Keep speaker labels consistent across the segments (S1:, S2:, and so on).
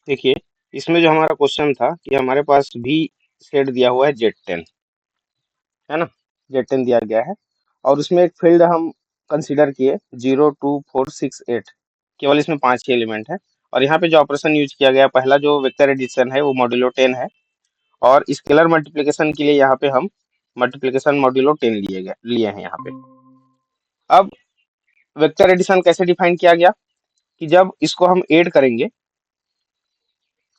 S1: देखिए, इसमें जो हमारा क्वेश्चन था कि हमारे पास भी सेट दिया हुआ है Z10, है ना। Z10 दिया गया है और उसमें एक फील्ड हम कंसीडर किए 0 2 4 6 8। केवल इसमें 5 एलिमेंट है और यहाँ पे जो ऑपरेशन यूज किया गया पहला जो वेक्टर एडिशन है वो मॉड्यूलो 10 है और स्केलर मल्टीप्लिकेशन के लिए यहाँ पे हम मल्टीप्लिकेशन मॉड्यूलो 10 लिए हैं यहाँ पे। अब वेक्टर एडिशन कैसे डिफाइन किया गया कि जब इसको हम ऐड करेंगे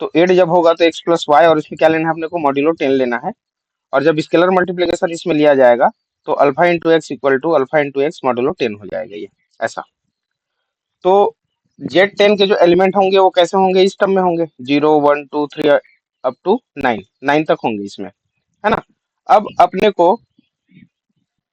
S1: तो ऐड जब होगा तो x प्लस वाई और इसमें क्या लेना है अपने को मॉड्यूलो 10 लेना है और जब स्केलर मल्टीप्लिकेशन इसमें लिया जाएगा तो alpha into x equal to alpha into x modulo 10 हो जाएगा ये ऐसा। तो Z10 के जो एलिमेंट होंगे वो कैसे होंगे, इस टर्म में होंगे 0 1 2 3 अप टू 9 तक होंगे इसमें, है ना। अब अपने को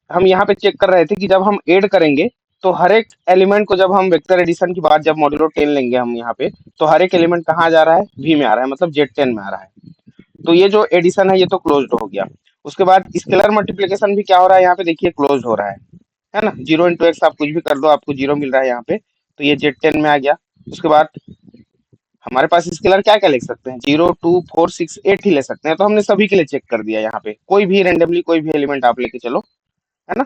S1: हम यहाँ पे चेक कर रहे थे कि जब हम ऐड करेंगे तो हर एक एलिमेंट को जब हम वेक्टर एडिशन की बात जब मॉड्यूलो 10 लेंगे हम यहाँ पे तो हर एक एलिमेंट कहाँ जा रहा है, V में आ रहा है, मतलब Z10 में आ रहा है। तो ये जो एडिशन है ये तो क्लोज्ड हो गया। उसके बाद स्केलर मल्टीप्लिकेशन भी क्या हो रहा है यहाँ पे देखिए क्लोज हो रहा है ना। 0 इंटू एक्स आप कुछ भी कर दो आपको 0 मिल रहा है यहाँ पे, तो ये Z10 में आ गया। उसके बाद हमारे पास स्केलर क्या क्या लिख सकते हैं, 0 2 4 6 8 ही ले सकते हैं, तो हमने सभी के लिए चेक कर दिया यहाँ पे, कोई भी रेंडमली कोई भी एलिमेंट आप लेके चलो, है ना।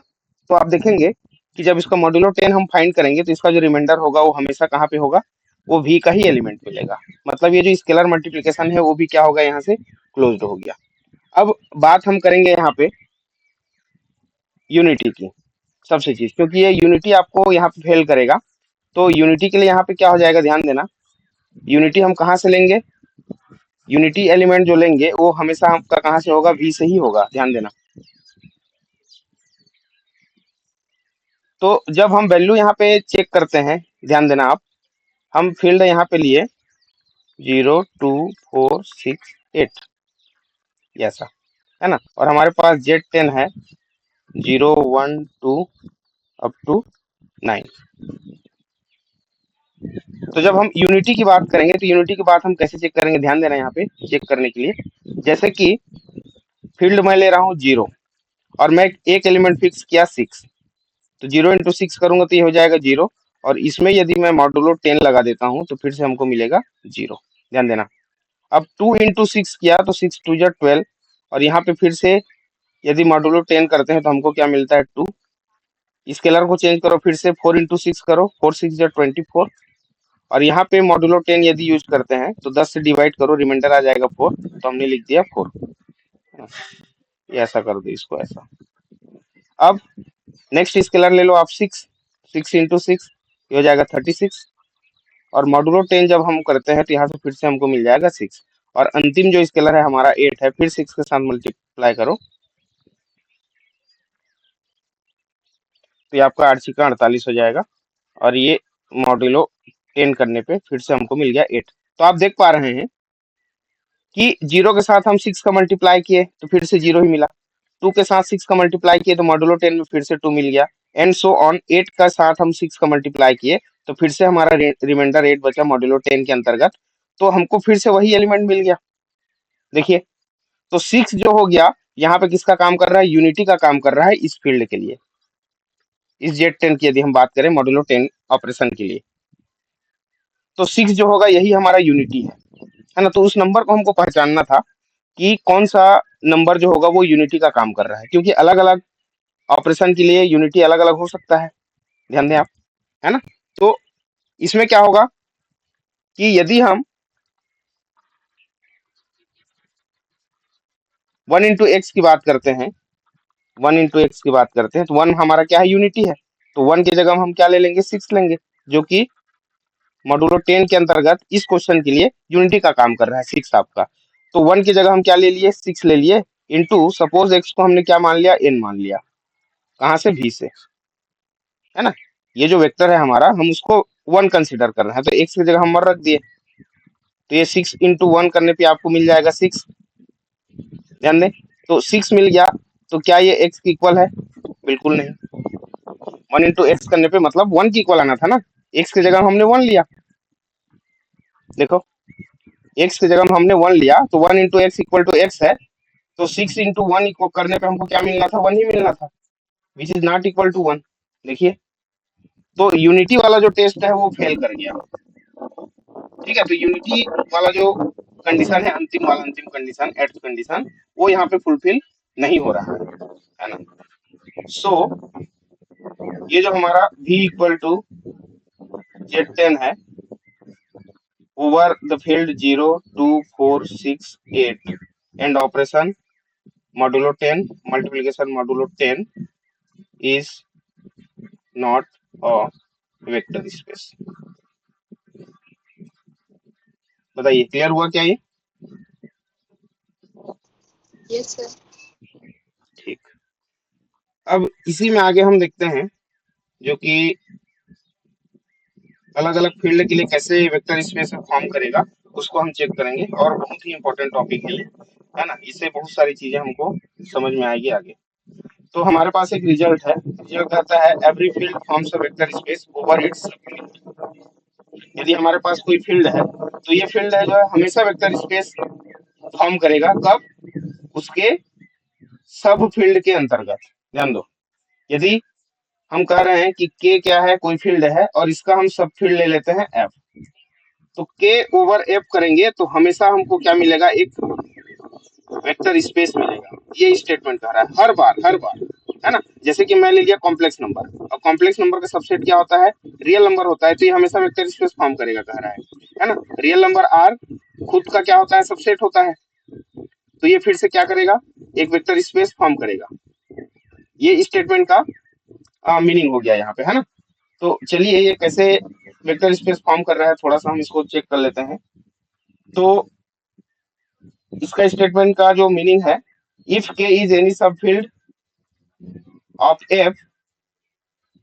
S1: तो आप देखेंगे कि जब इसका मॉड्यूलो 10 हम फाइंड करेंगे तो इसका जो रिमाइंडर होगा वो हमेशा कहाँ पे होगा, वो V का ही एलिमेंट मिलेगा। मतलब ये जो स्केलर मल्टीप्लिकेशन है वो भी क्या होगा यहाँ से क्लोज्ड हो गया। अब बात हम करेंगे यहाँ पे यूनिटी की सबसे चीज, क्योंकि ये यूनिटी आपको यहाँ पे फेल करेगा। तो यूनिटी के लिए यहाँ पे क्या हो जाएगा, ध्यान देना, यूनिटी हम कहाँ से लेंगे, यूनिटी एलिमेंट जो लेंगे वो हमेशा आपका कहाँ से होगा, V से ही होगा, ध्यान देना। तो जब हम वैल्यू यहाँ पे चेक करते हैं, ध्यान देना आप, हम फील्ड यहाँ पे लिए 0 2 4 6 8 ऐसा, है ना। और हमारे पास Z10 है 0 1 2 अप टू 9। तो जब हम यूनिटी की बात करेंगे तो यूनिटी की बात हम कैसे चेक करेंगे, ध्यान देना यहाँ पे चेक करने के लिए। जैसे कि फील्ड मैं ले रहा हूँ 0 और मैं एक एलिमेंट फिक्स किया 6, तो 0 इंटू 6 करूंगा तो ये हो जाएगा 0। और इसमें यदि मैं मॉडुलो 10 लगा देता हूँ तो फिर से हमको मिलेगा 0, ध्यान देना। अब 2 इंटू 6 किया तो 6 2 जा 12 और यहाँ पे फिर से यदि मॉडुलो 10 करते हैं तो हमको क्या मिलता है 2। स्केलर को चेंज करो, फिर से 4 इंटू 6 करो, 4 6 जा 24 और यहाँ पे मॉडुलो 10 यदि यूज करते हैं तो 10 से डिवाइड करो, रिमाइंडर आ जाएगा 4, तो हमने लिख दिया 4। ये ऐसा कर दो इसको ऐसा। अब नेक्स्ट स्केलर ले लो आप 6, 6 इंटू 6 ये हो जाएगा 36 और मॉडुलो 10 जब हम करते हैं तो यहाँ से फिर से हमको मिल जाएगा 6 और अंतिम जो स्केलर है हमारा 8 है, फिर 6 के साथ मल्टीप्लाई करो तो ये आपका 8 6 48 हो जाएगा और ये मॉड्यूलो 10 करने पे फिर से हमको मिल गया 8। तो आप देख पा रहे हैं कि 0 के साथ हम 6 का मल्टीप्लाई किए तो फिर से 0 ही मिला, 2 के साथ 6 का मल्टीप्लाई किए तो मॉड्यूलो 10 में फिर से 2 मिल गया, एंड सो ऑन। 8 का साथ हम 6 का मल्टीप्लाई किए तो फिर से हमारा रिमाइंडर 8 बचा मॉड्यूलो 10 के अंतर्गत, तो हमको फिर से वही एलिमेंट मिल गया। देखिए, तो 6 जो हो गया यहाँ पे किसका काम कर रहा है, यूनिटी का काम कर रहा है इस फील्ड के लिए, इस Z10 की यदि हम बात करें मॉड्यूलो 10 ऑपरेशन के लिए। तो 6 जो होगा यही हमारा यूनिटी है ना। तो उस नंबर को हमको पहचानना था कि कौन सा नंबर जो होगा वो यूनिटी का काम कर रहा है, क्योंकि अलग अलग ऑपरेशन के लिए यूनिटी अलग अलग हो सकता है, ध्यान दें आप, है ना। तो इसमें क्या होगा कि यदि हम 1 इंटू एक्स की बात करते हैं, 1 इंटू एक्स की बात करते हैं तो 1 हमारा क्या है, यूनिटी है। तो 1 की जगह हम क्या ले लेंगे, 6 लेंगे, जो कि मॉड्यूलो 10 के अंतर्गत इस क्वेश्चन के लिए यूनिटी का काम कर रहा है 6 आपका। तो 1 की जगह हम क्या ले लिए, 6 ले लिए, इंटू सपोज एक्स को हमने क्या मान लिया, n मान लिया, कहाँ से, V से, है ना। ये जो वेक्टर है हमारा हम उसको 1 कंसीडर कर रहे हैं तो x की जगह हम 1 रख दिए, तो ये 6 इंटू 1 करने पे आपको मिल जाएगा 6, ध्यान दें। तो 6 मिल गया, तो क्या ये x की इक्वल है, बिल्कुल नहीं। 1 इंटू एक्स करने पे मतलब 1 की इक्वल आना था ना, x की जगह हमने 1 लिया, देखो x की जगह हमने 1 लिया तो 1 into x equal to x है, तो 6 इंटू 1 इक्वल करने पे हमको क्या मिलना था, 1 ही मिलना था, which is not equal to 1। देखिए, तो यूनिटी वाला जो टेस्ट है वो फेल कर गया। ठीक है, तो यूनिटी वाला जो कंडीशन है, अंतिम वाला, अंतिम कंडीशन, एट्थ कंडीशन, वो यहाँ पे फुलफिल नहीं हो रहा है ना। सो ये जो हमारा v इक्वल टू z10 है over the field 0 2 4 6 8 and operation modulo 10 multiplication modulo 10 is not a vector space. बताइए क्लियर हुआ क्या ये?
S2: Yes sir.
S1: ठीक, अब इसी में आगे हम देखते हैं जो कि अलग अलग फील्ड के लिए कैसे वेक्टर स्पेस फॉर्म करेगा, उसको हम चेक करेंगे, और बहुत ही इंपॉर्टेंट टॉपिक है ये, है ना। इससे बहुत सारी चीजें हमको समझ में आएगी आगे। तो हमारे पास एक रिजल्ट है, रिजल्ट कहता है every field forms a vector space over its subfield. यदि हमारे पास कोई फील्ड है तो ये फील्ड है जो है हमेशा वेक्टर स्पेस फॉर्म करेगा, कब? उसके सब फील्ड के अंतर्गत। ध्यान दो, यदि हम कह रहे हैं कि के क्या है, कोई फील्ड है और इसका हम सब फील्ड ले लेते हैं एफ, तो के ओवर एफ करेंगे तो हमेशा हमको क्या मिलेगा? एक वेक्टर स्पेस मिलेगा। ये स्टेटमेंट कह रहा है हर बार, है ना। जैसे कि मैं ले लिया कॉम्प्लेक्स नंबर, और कॉम्प्लेक्स नंबर का सबसेट क्या होता है? रियल नंबर होता है, तो ये हमेशा वेक्टर स्पेस फॉर्म करेगा कह रहा है ना। रियल नंबर आर खुद का क्या होता है? सबसेट होता है, तो ये फिर से क्या करेगा? एक वेक्टर स्पेस फॉर्म करेगा। ये स्टेटमेंट का मीनिंग हो गया यहाँ पे, है ना। तो चलिए ये कैसे वेक्टर स्पेस फॉर्म कर रहा है थोड़ा सा हम इसको चेक कर लेते हैं। तो इसका स्टेटमेंट का जो मीनिंग है, इफ के इज एनी सब field of F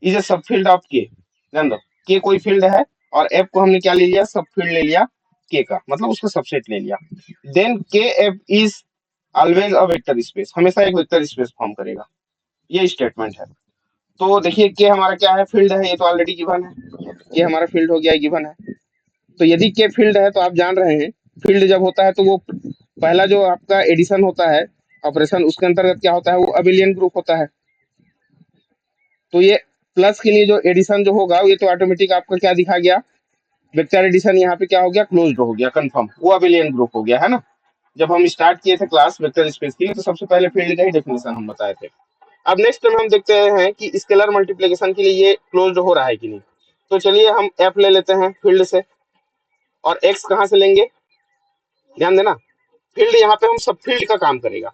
S1: is a सब फील्ड ऑफ के। ध्यान दो, के कोई फील्ड है और एफ को हमने क्या ले लिया? सब फील्ड ले लिया के का, मतलब उसका सबसेट ले लिया। देन के F is always a vector space, हमेशा एक वेक्टर स्पेस फॉर्म करेगा। ये स्टेटमेंट है। तो देखिए के हमारा क्या है? फील्ड है, ये तो ऑलरेडी गिवन है, ये हमारा फील्ड हो गया, गिवन है। तो यदि के फील्ड है तो आप जान रहे हैं फील्ड जब होता है तो वो पहला जो आपका एडिशन होता है ऑपरेशन, उसके अंतर्गत क्या होता है? वो अबिलियन ग्रुप होता है। तो ये प्लस के लिए जो एडिशन जो होगा ये तो ऑटोमेटिक आपका क्या दिखा गया? वेक्टर एडिशन यहाँ पे क्या हो गया? क्लोज्ड हो गया, कंफर्म, वो अबिलियन ग्रुप हो गया, है ना। जब हम स्टार्ट किए थे क्लास वेक्टर स्पेस की तो सबसे पहले फील्ड का ही डेफिनेशन हम बताए थे। अब नेक्स्ट टाइम हम देखते हैं कि स्केलर मल्टीप्लिकेशन के लिए ये क्लोज्ड हो रहा है कि नहीं। तो चलिए हम एफ ले लेते हैं फील्ड से, और एक्स कहाँ से लेंगे? ध्यान देना, फील्ड यहाँ पे हम सब फील्ड का काम करेगा।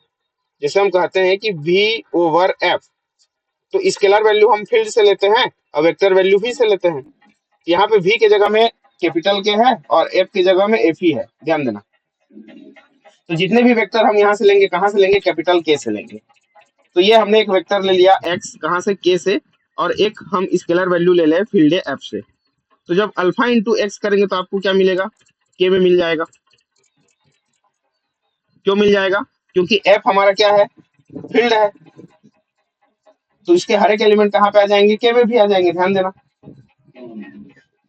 S1: जैसे हम कहते हैं कि v ओवर f, तो स्केलर वैल्यू हम फील्ड से लेते हैं और वेक्टर वैल्यू v से लेते हैं। यहाँ पे v के जगह में कैपिटल के है और f की जगह में f ही है, ध्यान देना। तो जितने भी वेक्टर हम यहाँ से लेंगे, कहाँ से लेंगे? कैपिटल के से लेंगे। तो ये हमने एक वेक्टर ले लिया x, कहाँ से? के से, और एक हम स्केलर वैल्यू ले लें फील्ड f से। तो जब अल्फा इंटू एक्स करेंगे तो आपको क्या मिलेगा? के में मिल जाएगा। क्यों मिल जाएगा? क्योंकि f हमारा क्या है? फील्ड है, तो इसके हर एक एलिमेंट कहाँ पे आ जाएंगे? के में भी आ जाएंगे, ध्यान देना,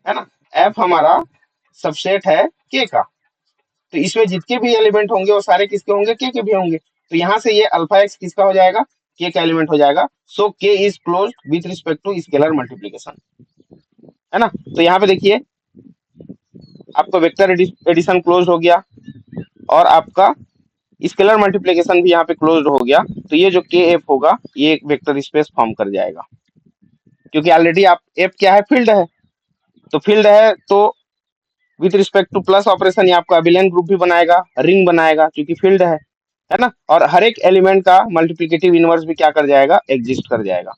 S1: है ना। एफ हमारा सबसेट है के का, तो इसमें जितने भी एलिमेंट होंगे वो सारे किसके होंगे? के भी होंगे। तो यहाँ से ये अल्फा एक्स किसका हो जाएगा? के का एलिमेंट हो जाएगा। So K is close with respect to scalar multiplication, है ना। तो यहाँ पे देखिए आपका वेक्टर एडिशन क्लोज हो गया और आपका स्केलर मल्टीप्लिकेशन भी यहाँ पे क्लोज हो गया। तो ये जो के एफ होगा ये एक वेक्टर स्पेस फॉर्म कर जाएगा, क्योंकि ऑलरेडी आप एफ क्या है? फील्ड है, तो फील्ड है तो with respect two plus operation ये आपका अबिलियन ग्रुप भी बनाएगा, रिंग बनाएगा, क्योंकि फील्ड है ना। और हर एक एलिमेंट का मल्टीप्लिकेटिव इनवर्स भी क्या कर जाएगा? एग्जिस्ट कर जाएगा।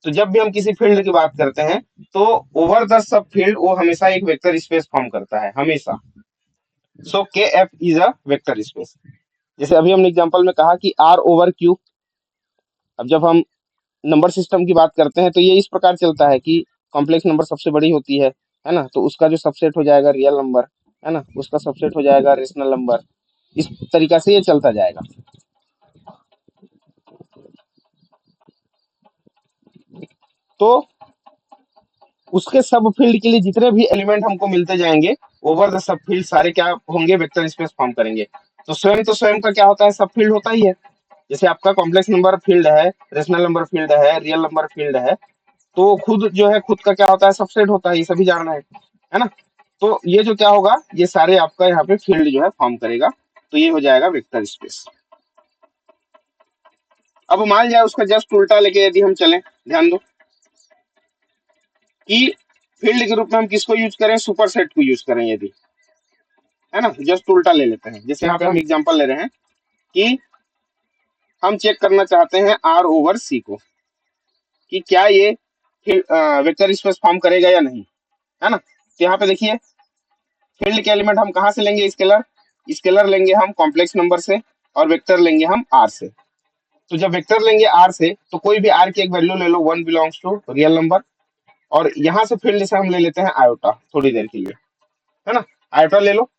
S1: तो जब भी हम किसी फील्ड की बात करते हैं तो ओवर द सब फील्ड वो हमेशा एक वेक्टर स्पेस फॉर्म करता है, हमेशा। सो के F is a vector space. जैसे अभी हमने एग्जांपल में कहा कि आर ओवर क्यू। अब जब हम नंबर सिस्टम की बात करते हैं तो ये इस प्रकार चलता है कि कॉम्प्लेक्स नंबर सबसे बड़ी होती है ना, तो उसका जो सबसेट हो जाएगा रियल नंबर, है ना, उसका सबसेट हो जाएगा रेशनल नंबर। इस तरीका से ये चलता जाएगा। तो उसके सब फील्ड के लिए जितने भी एलिमेंट हमको मिलते जाएंगे ओवर द सब फील्ड सारे क्या होंगे? वेक्टर स्पेस फॉर्म करेंगे। तो स्वयं का क्या होता है? सब फील्ड होता ही है। जैसे आपका कॉम्प्लेक्स नंबर फील्ड है, रेशनल नंबर फील्ड है, रियल नंबर फील्ड है, तो खुद जो है खुद का क्या होता है? सबसेट होता है, ये सभी जान रहे हैं, है ना। तो ये जो क्या होगा, ये सारे आपका यहाँ पे फील्ड जो है फॉर्म करेगा, तो ये हो जाएगा वेक्टर स्पेस। अब मान जाए उसका जस्ट उल्टा लेके यदि हम चलें, ध्यान दो कि फील्ड के रूप में हम किसको यूज करें, सुपर सेट को यूज करें यदि, है ना, जस्ट उल्टा ले लेते हैं। जैसे यहाँ पे हम एग्जांपल ले रहे हैं कि हम चेक करना चाहते हैं आर ओवर सी को, कि क्या ये वेक्टर स्पेस फॉर्म करेगा या नहीं, है ना। तो यहाँ पे देखिए फील्ड के एलिमेंट हम कहाँ से लेंगे, स्केलर, स्केलर लेंगे हम कॉम्प्लेक्स नंबर से, और वेक्टर लेंगे हम आर से। तो जब वेक्टर लेंगे आर से, तो कोई भी आर की एक वैल्यू ले लो, one belongs to real number, और यहाँ से फील्ड से हम ले लेते हैं आयोटा थोड़ी देर के लिए, है ना, आयोटा ले लो।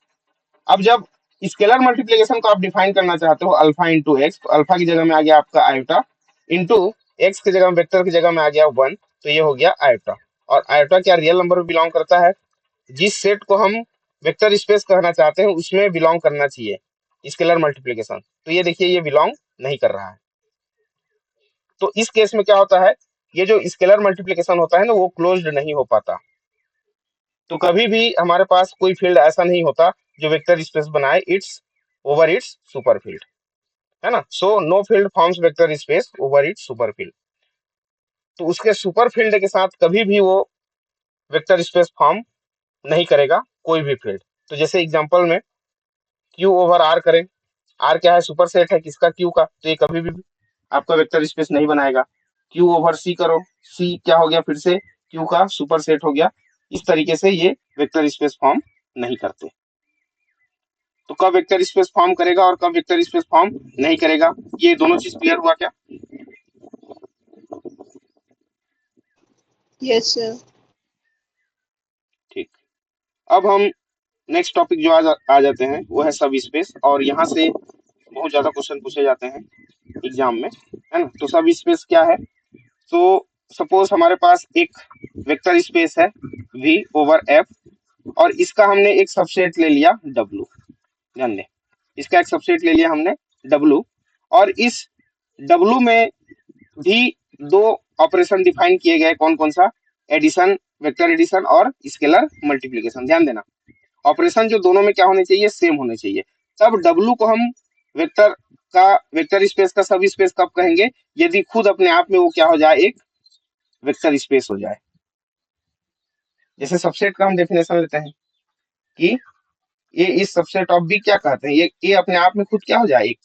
S1: अब जब स्केलर मल्टीप्लीकेशन को आप डिफाइन करना चाहते हो अल्फा इंटू एक्स, तो अल्फा की जगह में आ गया आपका आयोटा, इंटू एक्स की जगह में, वेक्टर की जगह में आ गया वन, तो ये हो गया आयोटा। और आयोटा क्या रियल नंबर में बिलोंग करता है, जिस सेट को हम वेक्टर स्पेस कहना चाहते हैं उसमें बिलोंग करना चाहिए स्केलर मल्टीप्लीकेशन। तो ये देखिए ये बिलोंग नहीं कर रहा है। तो इस केस में क्या होता है, ये जो स्केलर मल्टीप्लीकेशन होता है ना, वो क्लोज्ड नहीं हो पाता। तो कभी भी हमारे पास कोई फील्ड ऐसा नहीं होता जो वेक्टर स्पेस बनाए it's over it's super field, है ना। So know field forms vector space over it's super field. तो उसके सुपर फील्ड के साथ कभी भी वो वेक्टर स्पेस फॉर्म नहीं करेगा कोई भी फील्ड। तो जैसे एग्जांपल में क्यू ओवर आर करें, आर क्या है, सुपर सेट है किसका, क्यू का, तो ये कभी भी आपका वेक्टर स्पेस नहीं बनाएगा। क्यू ओवर सी करो, सी क्या हो गया, फिर से क्यू का सुपर सेट हो गया। इस तरीके से ये वेक्टर स्पेस फॉर्म नहीं करते। तो कब वेक्टर स्पेस फॉर्म करेगा और कब वेक्टर स्पेस फॉर्म नहीं करेगा, ये दोनों चीज क्लियर हुआ क्या?
S2: Yes sir.
S1: ठीक। अब हम नेक्स्ट टॉपिक जो आ जाते हैं वो है सब स्पेस, और यहाँ से बहुत ज्यादा क्वेश्चन पूछे जाते हैं एग्जाम में, है ना। तो सब स्पेस क्या है, तो सपोज हमारे पास एक वेक्टर स्पेस है V ओवर F, और इसका हमने एक सबसेट ले लिया W, ध्यान दें, इसका एक सबसेट ले लिया हमने W, और इस W में भी दो ऑपरेशन डिफाइन किए गए, कौन कौन सा, एडिशन, वेक्टर एडिशन और स्केलर मल्टीप्लिकेशन। ध्यान देना ऑपरेशन जो दोनों में क्या होने चाहिए, सेम होने चाहिए। तब W को हम वेक्टर का, वेक्टर स्पेस का सब स्पेस कब कहेंगे, यदि खुद अपने आप में वो क्या हो जाए, एक वेक्टर स्पेस हो जाए। जैसे सबसेट का हम डेफिनेशन लेते हैं कि ये इस सबसेट ऑफ बी, क्या कहते हैं, ये अपने आप में खुद क्या हो जाए, एक,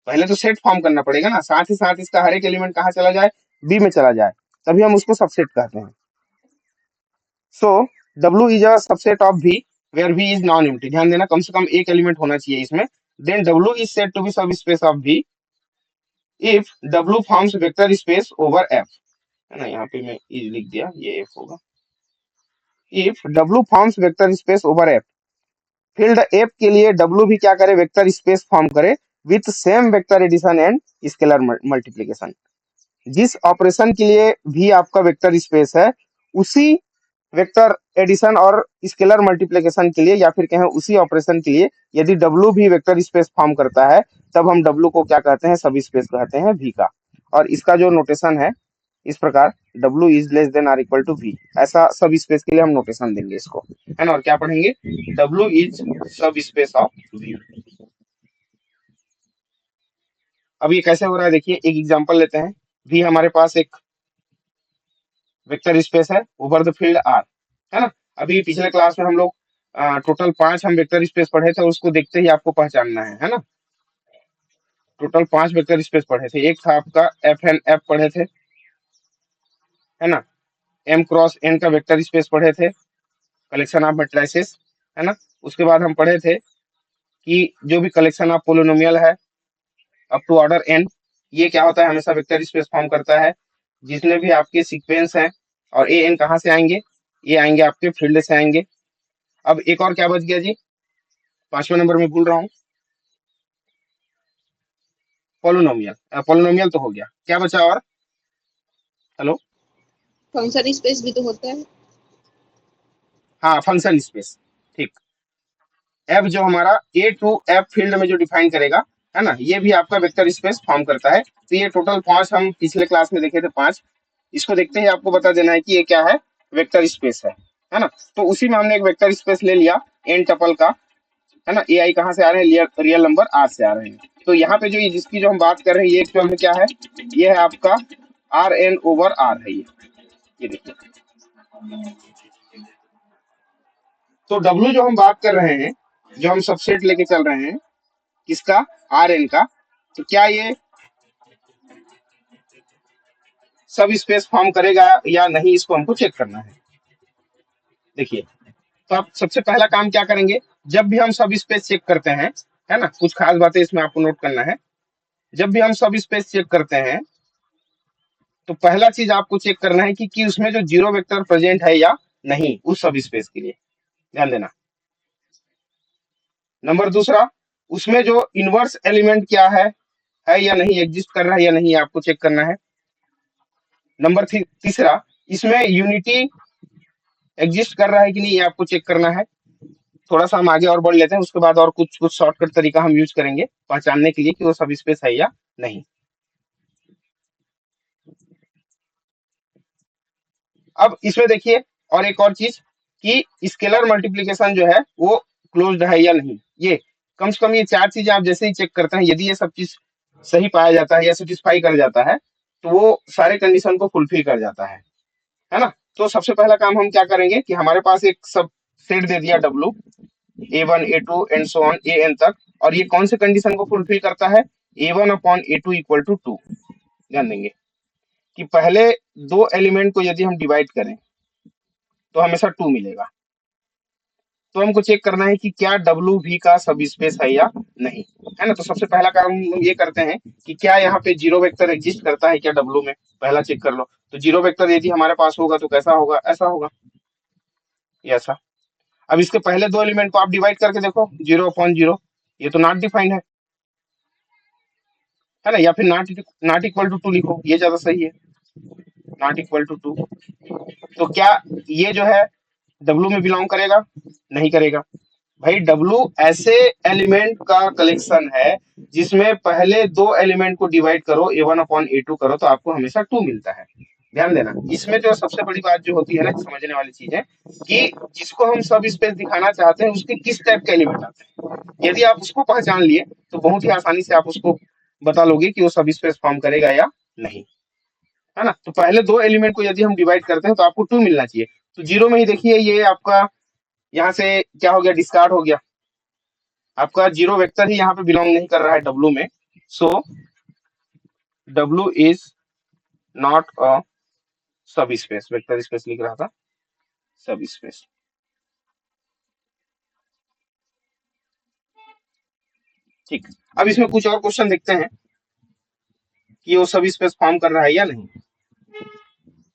S1: पहले तो सेट फॉर्म करना पड़ेगा ना, साथ ही साथ इसका हर एक एलिमेंट कहाँ चला जाए, बी में चला जाए, तभी हम उसको सबसेट कहते हैं। So W is a subset of V where V is non empty. ध्यान देना कम से कम एक एलिमेंट होना चाहिए इसमें। Then W is said to be sub space of V if W forms vector space over F, है ना, यहाँ पे मैं इज लिख दिया, ये F होगा। If W forms vector space over F, field F के लिए W भी क्या करे, वेक्टर स्पेस फॉर्म करे with same vector addition and scalar multiplication. जिस ऑपरेशन के लिए भी आपका वेक्टर स्पेस है, उसी वेक्टर एडिशन और स्केलर मल्टीप्लिकेशन के लिए, या फिर कहें उसी ऑपरेशन के लिए, यदि W भी वेक्टर स्पेस फॉर्म करता है, तब हम W को क्या कहते हैं, सब स्पेस कहते हैं V का। और इसका जो नोटेशन है इस प्रकार, W is less than or equal to V, ऐसा सब स्पेस के लिए हम नोटेशन देंगे इसको, है ना। और क्या पढ़ेंगे, W इज सब स्पेस ऑफ V। अब ये कैसे हो रहा है, देखिए एक एग्जांपल लेते हैं। V हमारे पास एक वेक्टर स्पेस है ओवर द फील्ड R, है ना। अभी पिछले क्लास में हम लोग टोटल 5 हम वेक्टर स्पेस पढ़े थे, उसको देखते ही आपको पहचानना है ना। टोटल 5 वेक्टर स्पेस पढ़े थे। एक था आपका एफ एन एफ पढ़े थे, है ना। एम क्रॉस एन का वेक्टर स्पेस पढ़े थे, कलेक्शन ऑफ मैट्रिसेस, है ना। उसके बाद हम पढ़े थे कि जो भी कलेक्शन ऑफ पोलिनोमियल है अप टू ऑर्डर एन, ये क्या होता है, हमेशा वेक्टर स्पेस फॉर्म करता है। जितने भी आपके सीक्वेंस हैं, और ए एन कहाँ से आएंगे, ये आएंगे आपके फील्ड से आएंगे। अब एक और क्या बच गया जी, 5वें नंबर में भूल रहा हूँ, पोलिनोमियल। पोलिनोमियल तो हो गया, क्या बचा और, हेलो,
S2: फंक्शन स्पेस भी तो होता है।
S1: हाँ फंक्शन स्पेस, ठीक। एफ जो हमारा ए टू एफ फील्ड में जो डिफाइन करेगा, है ना, ये भी आपका वेक्टर स्पेस फॉर्म करता है। तो ये टोटल 5 हम पिछले क्लास में देखे थे, 5, इसको देखते ही आपको बता देना है कि ये क्या है, वेक्टर स्पेस है है ना। तो उसी में हमने एक वेक्टर स्पेस ले लिया एन टपल का, है ना। ए आई कहाँ से आ रहे हैं, रियल नंबर आर से आ रहे हैं। तो यहाँ पे जो ये जिसकी जो हम बात कर रहे हैं ये एक्चुअल में क्या है, ये है आपका आर एन ओवर आर है ये देखिए। तो डब्ल्यू जो हम बात कर रहे हैं, जो हम सबसेट लेके चल रहे हैं किसका, आर एन का, तो क्या ये सब स्पेस फॉर्म करेगा या नहीं, इसको हमको चेक करना है। देखिए, तो आप सबसे पहला काम क्या करेंगे, जब भी हम सब स्पेस चेक करते हैं, है ना, कुछ खास बातें इसमें आपको नोट करना है। जब भी हम सब स्पेस चेक करते हैं तो पहला चीज आपको चेक करना है कि उसमें जो जीरो वेक्टर प्रेजेंट है या नहीं उस सब स्पेस के लिए, ध्यान देना। नंबर दूसरा, उसमें जो इनवर्स एलिमेंट क्या है या नहीं, एग्जिस्ट कर रहा है या नहीं, आपको चेक करना है। नंबर तीसरा, इसमें यूनिटी एग्जिस्ट कर रहा है कि नहीं, ये आपको चेक करना है। थोड़ा सा हम आगे और बढ़ लेते हैं, उसके बाद और कुछ कुछ शॉर्टकट तरीका हम यूज करेंगे पहचानने के लिए कि वो सब स्पेस है या नहीं। अब इसमें देखिए और एक और चीज कि स्केलर मल्टीप्लीकेशन जो है वो क्लोज्ड है या नहीं, ये कम से कम ये चार चीजें आप जैसे ही चेक करते हैं, यदि ये सब चीज सही पाया जाता है या सेटिस्फाई कर जाता है तो वो सारे कंडीशन को फुलफिल कर जाता है ना। तो सबसे पहला काम हम क्या करेंगे कि हमारे पास एक सब सेट दे दिया W, A1 A2 and so on A N तक, और ये कौन से कंडीशन को फुलफिल करता है, A1 upon A2 equal to 2। ध्यान देंगे कि पहले दो एलिमेंट को यदि हम डिवाइड करें तो हमेशा 2 मिलेगा। तो हमको चेक करना है कि क्या डब्ल्यू भी का सब स्पेस है या नहीं, है ना। तो सबसे पहला काम हम ये करते हैं कि क्या यहाँ पे जीरो वेक्टर एग्जिस्ट करता है क्या डब्ल्यू में, पहला चेक कर लो। तो जीरो वेक्टर यदि हमारे पास होगा तो कैसा होगा, ऐसा होगा, ये ऐसा। अब इसके पहले दो एलिमेंट को आप डिवाइड करके देखो, 0/0, ये तो नॉट डिफाइंड है ना, या फिर नॉट इक्वल टू 2 लिखो, ये ज्यादा सही है, नॉट इक्वल टू 2। तो क्या ये जो है डब्ल्यू में बिलोंग करेगा, नहीं करेगा। भाई डब्ल्यू ऐसे एलिमेंट का कलेक्शन है जिसमें पहले दो एलिमेंट को डिवाइड करो, A1 अपॉन A2 करो तो आपको हमेशा 2 मिलता है। ध्यान देना, इसमें जो सबसे बड़ी बात जो होती है ना, समझने वाली चीज है कि जिसको हम सब स्पेस दिखाना चाहते हैं उसके किस टाइप के एलिमेंट आते हैं। यदि आप उसको पहचान लिए तो बहुत ही आसानी से आप उसको बता लोगे कि वो सब स्पेस फॉर्म करेगा या नहीं, है ना। तो पहले दो एलिमेंट को यदि हम डिवाइड करते हैं तो आपको 2 मिलना चाहिए। तो जीरो में ही देखिए ये आपका यहाँ से क्या हो गया, डिस्कार्ड हो गया, आपका जीरो वेक्टर ही यहाँ पे बिलोंग नहीं कर रहा है डब्ल्यू में। So W is not a सब स्पेस, वेक्टर स्पेस लिख रहा था, सब स्पेस। ठीक, अब इसमें कुछ और क्वेश्चन देखते हैं कि वो सब स्पेस फॉर्म कर रहा है या नहीं।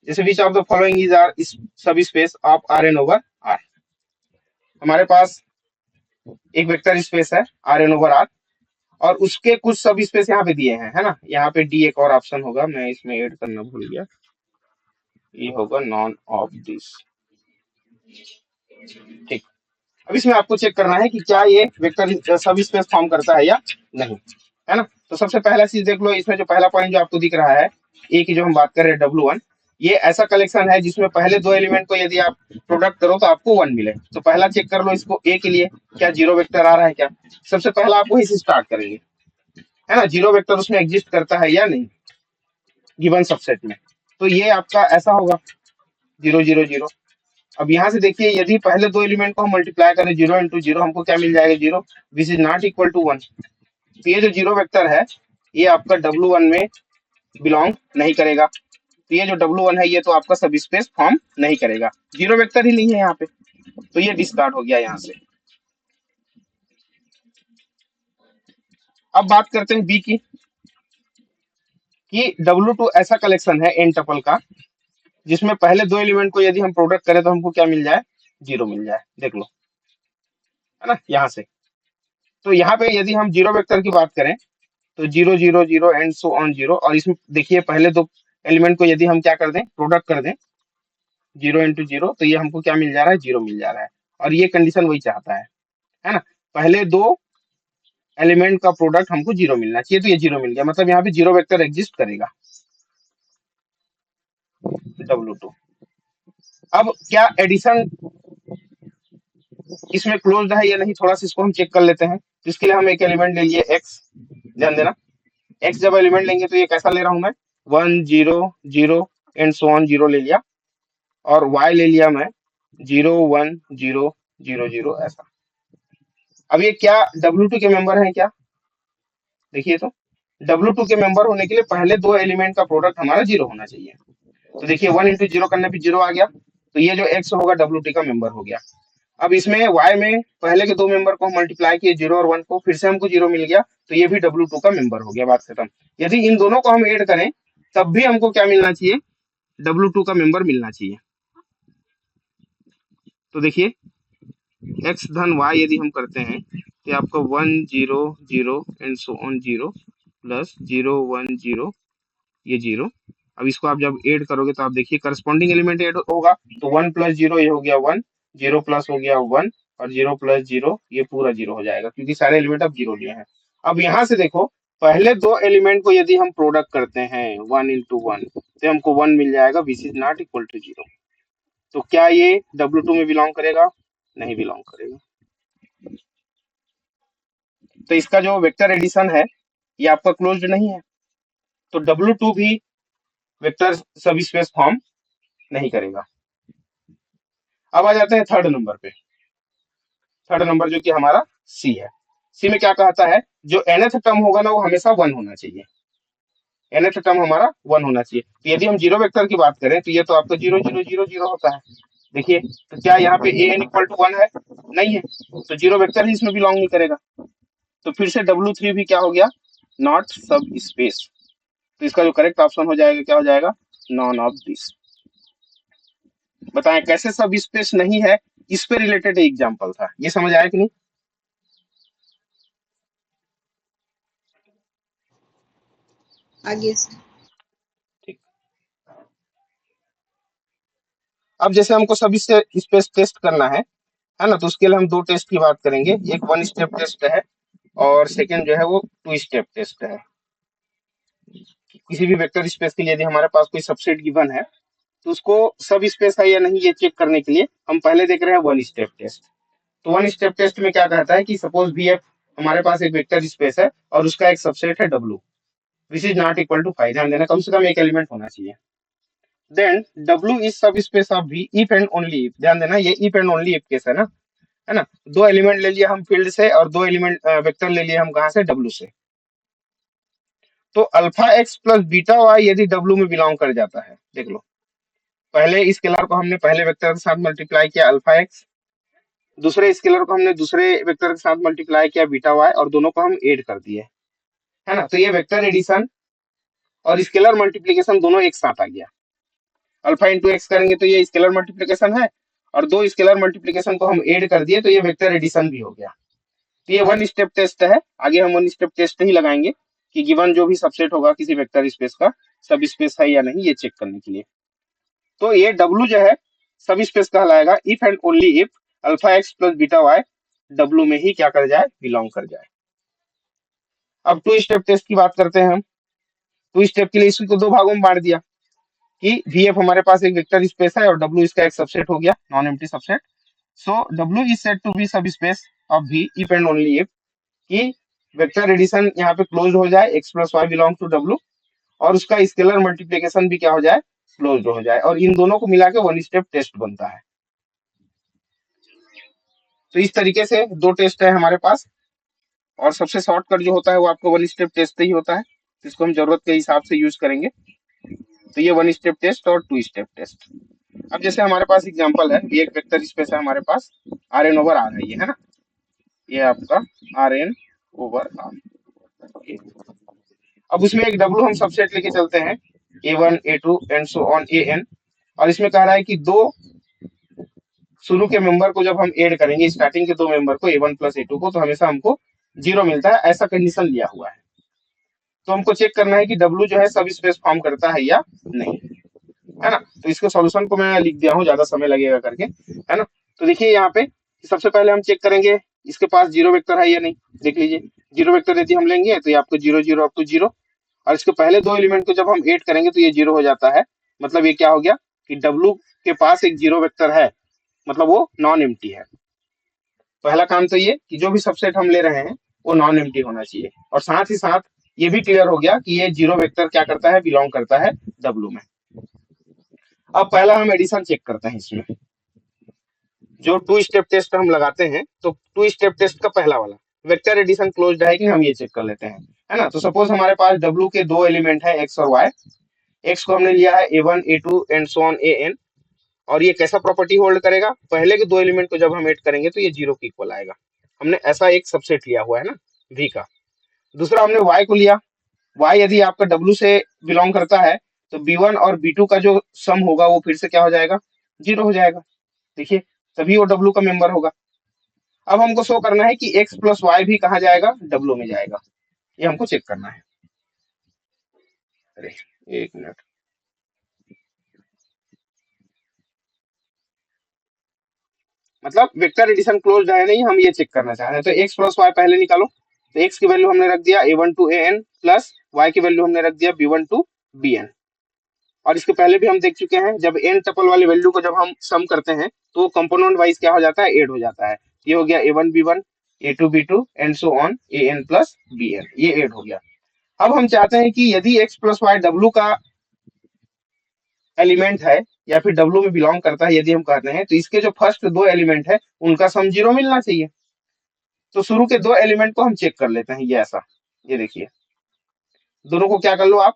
S1: जैसे which of the following is R sub space of R N over R. हमारे पास एक वेक्टर स्पेस है आर एन ओवर आर और उसके कुछ सब स्पेस यहाँ पे दिए हैं, है ना। यहाँ पे डी एक और ऑप्शन होगा, मैं इसमें ऐड करना भूल गया, ये होगा नॉन ऑफ दिस। ठीक, अब इसमें आपको चेक करना है कि क्या ये वेक्टर सब स्पेस फॉर्म करता है या नहीं, है ना। तो सबसे पहला चीज देख लो, इसमें जो पहला पॉइंट जो आपको दिख रहा है ए की जो हम बात कर रहे हैं W1, ये ऐसा कलेक्शन है जिसमें पहले दो एलिमेंट को यदि आप प्रोडक्ट करो तो आपको 1 मिले। तो पहला चेक कर लो इसको ए के लिए, क्या जीरो वेक्टर आ रहा है क्या। सबसे पहला आप वही से स्टार्ट करेंगे, है ना, जीरो वेक्टर उसमें एग्जिस्ट करता है या नहीं गिवन सबसेट में। तो ये आपका ऐसा होगा 0 0 0। अब यहाँ से देखिए यदि पहले दो एलिमेंट को हम मल्टीप्लाई करें 0 × 0, हमको क्या मिल जाएगा, 0, which is not equal to 1। तो ये जो जीरो वेक्टर है ये आपका W1 में बिलोंग नहीं करेगा। तो ये जो W1 है ये तो आपका सब स्पेस फॉर्म नहीं करेगा, जीरो वेक्टर ही नहीं है यहाँ पे, तो ये डिस्कार्ड हो गया यहाँ से। अब बात करते हैं बी की, कि W2 ऐसा कलेक्शन है एन टपल का जिसमें पहले दो एलिमेंट को यदि हम प्रोडक्ट करें तो हमको क्या मिल जाए, 0 मिल जाए, देख लो, है ना, यहाँ से। तो यहाँ पे यदि हम जीरो वेक्टर की बात करें तो 0 0 0 एंड सो ऑन 0, और इसमें देखिए पहले दो एलिमेंट को यदि हम क्या कर दें, प्रोडक्ट कर दें 0 × 0, तो ये हमको क्या मिल जा रहा है, 0 मिल जा रहा है। और ये कंडीशन वही चाहता है ना। पहले दो एलिमेंट का प्रोडक्ट हमको 0 मिलना चाहिए, तो ये 0 मिल गया, मतलब यहाँ पे जीरो वेक्टर एग्जिस्ट करेगा W2। अब क्या एडिशन इसमें क्लोज्ड है या नहीं, थोड़ा सा इसको हम चेक कर लेते हैं। तो इसके लिए हम एक एलिमेंट ले लिए एक्स, ध्यान देना। एक्स जब एलिमेंट लेंगे तो ये कैसा ले रहा हूं मैं, 1 0 0 एंड सो ऑन 0 ले लिया, और वाई ले लिया मैं 0 1 0 0 0 ऐसा। अब ये क्या W2 के मेंबर हैं क्या, देखिए तो W2 के मेंबर होने के लिए पहले दो एलिमेंट का प्रोडक्ट हमारा 0 होना चाहिए। तो देखिए 1 × 0 करने पे 0 आ गया, तो ये जो x होगा W2 का मेंबर हो गया। अब इसमें y में पहले के दो मेंबर को हम मल्टीप्लाई किए 0 और 1 को, फिर से हमको 0 मिल गया, तो ये भी W2 का मेंबर हो गया, बात खत्म। यदि इन दोनों को हम ऐड करें तब भी हमको क्या मिलना चाहिए, W2 का मेंबर मिलना चाहिए। तो देखिए x धन y यदि हम करते हैं तो आपको 1 0 0 एंड सो ऑन 0 प्लस 0 1 0 ये 0। अब इसको आप जब ऐड करोगे तो आप देखिए करस्पॉन्डिंग एलिमेंट ऐड होगा, तो 1 + 0 ये हो गया 1, 0 प्लस हो गया 1, और 0 + 0 ये पूरा 0 हो जाएगा, क्योंकि सारे एलिमेंट अब 0 लिए हैं। अब यहाँ से देखो पहले दो एलिमेंट को यदि हम प्रोडक्ट करते हैं 1 × 1 तो हमको 1 मिल जाएगा, which is not equal to 0। तो क्या ये W2 में बिलोंग करेगा, नहीं बिलोंग करेगा। तो इसका जो वेक्टर एडिशन है ये आपका क्लोज्ड नहीं है, तो W2 भी वेक्टर सब स्पेस फॉर्म नहीं करेगा। अब आ जाते हैं थर्ड नंबर पे। थर्ड नंबर जो कि हमारा सी है। सी में क्या कहता है, जो nth टर्म होगा ना वो हमेशा 1 होना चाहिए, nth टर्म हमारा 1 होना चाहिए। तो यदि हम जीरो वेक्टर की बात करें तो ये तो आपका 0 0 0 0 होता है। देखिए तो क्या यहाँ पे an = 1 है, नहीं है, तो जीरो वेक्टर ही इसमें बिलोंग नहीं करेगा। तो फिर से W3 भी क्या हो गया, नॉट सब स्पेस। तो इसका जो करेक्ट ऑप्शन हो जाएगा क्या हो जाएगा, नॉन ऑफ दिस। बताएं कैसे सब स्पेस नहीं है, इस पे रिलेटेड एग्जांपल था, ये समझ आया कि नहीं।
S2: आगे से।
S1: ठीक। अब जैसे हमको सब स्पेस टेस्ट करना है ना, तो उसके लिए हम दो टेस्ट की बात करेंगे, एक 1 स्टेप टेस्ट है और सेकंड जो है वो 2 स्टेप टेस्ट है। किसी भी वेक्टर स्पेस के लिए यदि हमारे पास कोई सबसेट गिवन है तो उसको सब स्पेस है या नहीं ये चेक करने के लिए हम पहले देख रहे हैं 1 स्टेप टेस्ट। तो 1 स्टेप टेस्ट में क्या कहता है कि सपोज VF हमारे पास एक वेक्टर स्पेस है और उसका एक सबसेट है W, which is not equal to 5, ध्यान देना कम से कम एक एलिमेंट होना चाहिए। देन W इज सब space of V if and only if, ध्यान देना ये if and only if case है ना। दो एलिमेंट ले लिया हम फील्ड से और दो एलिमेंट वेक्टर ले लिया हम कहां से, W से। तो alpha x plus beta y यदि W में बिलोंग कर जाता है, देख लो पहले स्केलर को हमने पहले वेक्टर के साथ मल्टीप्लाई किया अल्फा एक्स, दूसरे स्केलर को हमने दूसरे वेक्टर के साथ मल्टीप्लाई किया बीटा वाई, और दोनों को हम ऐड कर दिए, है ना। तो ये वेक्टर एडिशन और स्केलर मल्टीप्लीकेशन दोनों एक साथ आ गया। अल्फा इंटू एक्स करेंगे तो ये स्केलर मल्टीप्लीकेशन है, और दो स्केलर मल्टीप्लीकेशन को हम ऐड कर दिए तो ये वेक्टर एडिशन भी हो गया। तो ये 1 स्टेप टेस्ट है, आगे हम 1 स्टेप टेस्ट ही लगाएंगे कि गिवन जो भी सबसेट होगा किसी वेक्टर स्पेस का सब स्पेस है या नहीं ये चेक करने के लिए। तो ये W जो है सब स्पेस कहलाएगा if and only if alpha x plus beta y W में ही क्या कर जाए, बिलोंग कर जाए। अब 2 स्टेप टेस्ट की बात करते हैं हम। 2 स्टेप के लिए इसको दो भागों में बांट दिया कि VF हमारे पास एक वेक्टर स्पेस है और W इसका एक सबसेट हो गया, non empty subset. So W is said to be sub space of V if and only if कि वेक्टर एडिशन यहाँ पे क्लोज हो जाए, x plus y belong to W, और उसका स्केलर मल्टीप्लीकेशन भी क्या हो जाए, क्लोज हो जाए, और इन दोनों को मिला के 1 स्टेप टेस्ट बनता है। तो इस तरीके से दो टेस्ट है हमारे पास, और सबसे शॉर्टकट जो होता है वो आपको 1 स्टेप टेस्ट ही होता है, जिसको हम जरूरत के हिसाब से यूज करेंगे। तो ये 1 स्टेप टेस्ट और 2 स्टेप टेस्ट। अब जैसे हमारे पास एग्जांपल है, ये एक वेक्टर स्पेस है हमारे पास, Rn/R है ये, है ना, ये आपका Rn/R। अब उसमें एक W हम सबसेट लेके चलते हैं, A1 A2 and so on AN, और इसमें कह रहा है कि दो शुरू के मेंबर को जब हम ऐड करेंगे, स्टार्टिंग के दो मेंबर को A1 प्लस A2 को, तो हमेशा हमको 0 मिलता है, ऐसा कंडीशन लिया हुआ है। तो हमको चेक करना है कि W जो है सब स्पेस फॉर्म करता है या नहीं, है ना। तो इसके सॉल्यूशन को मैं लिख दिया हूँ, ज्यादा समय लगेगा करके, है ना। तो देखिए यहाँ पे सबसे पहले हम चेक करेंगे इसके पास जीरो वेक्टर है या नहीं। देख लीजिए जीरो वेक्टर यदि हम लेंगे तो ये आपको 0 0 अप टू 0, और इसके पहले दो एलिमेंट को जब हम ऐड करेंगे तो ये 0 हो जाता है। मतलब ये क्या हो गया कि W के पास एक जीरो वेक्टर है, मतलब वो नॉन एम्प्टी है। पहला काम तो ये कि जो भी सबसेट हम ले रहे हैं वो नॉन एम्प्टी होना चाहिए, और साथ ही साथ ये भी क्लियर हो गया कि ये जीरो वेक्टर क्या करता है, बिलोंग करता है डब्ल्यू में। अब पहला हम एडिशन चेक करते हैं इसमें, जो टू स्टेप टेस्ट हम लगाते हैं, तो टू स्टेप टेस्ट का पहला वाला वेक्टर एडिशन क्लोज्ड है कि नहीं, हम ये चेक कर लेते हैं, है ना। तो सपोज हमारे पास डब्ल्यू के दो एलिमेंट है एक्स और वाई। एक्स को हमने लिया है A1 A2 and so on AN, और ये कैसा प्रॉपर्टी होल्ड करेगा, पहले के दो एलिमेंट को जब हम ऐड करेंगे तो ये जीरो के इक्वल आएगा। हमने ऐसा एक सबसेट लिया हुआ है ना V का। दूसरा हमने Y को लिया, Y यदि आपका W से बिलोंग करता है तो B1 और B2 का जो सम होगा वो फिर से क्या हो जाएगा, जीरो हो जाएगा। देखिए, तभी वो W का मेंबर होगा। अब हमको शो करना है कि x प्लस वाई भी कहाँ जाएगा, W में जाएगा, ये हमको चेक करना है। अरे एक मिनट, मतलब वेक्टर एडिशन क्लोज्ड है नहीं, हम ये चेक करना चाह रहे हैं। तो x प्लस वाई पहले निकालो। तो x की वैल्यू हमने रख दिया A1 to AN plus y की वैल्यू हमने रख दिया B1 टू BN। और इसके पहले भी हम देख चुके हैं, जब n टपल वाली वैल्यू को जब हम सम करते हैं तो कंपोनेंट वाइज क्या हो जाता है, ऐड हो जाता है। ये हो गया A1 B1 A2 B2 and so on AN plus BN, ये ऐड हो गया। अब हम चाहते हैं कि यदि x प्लस वाई W का एलिमेंट है या फिर W में बिलोंग करता है, यदि हम कर रहे हैं तो इसके जो फर्स्ट दो एलिमेंट है उनका सम जीरो मिलना चाहिए। तो शुरू के दो एलिमेंट को हम चेक कर लेते हैं, ये ऐसा, ये देखिए, दोनों को क्या कर लो आप,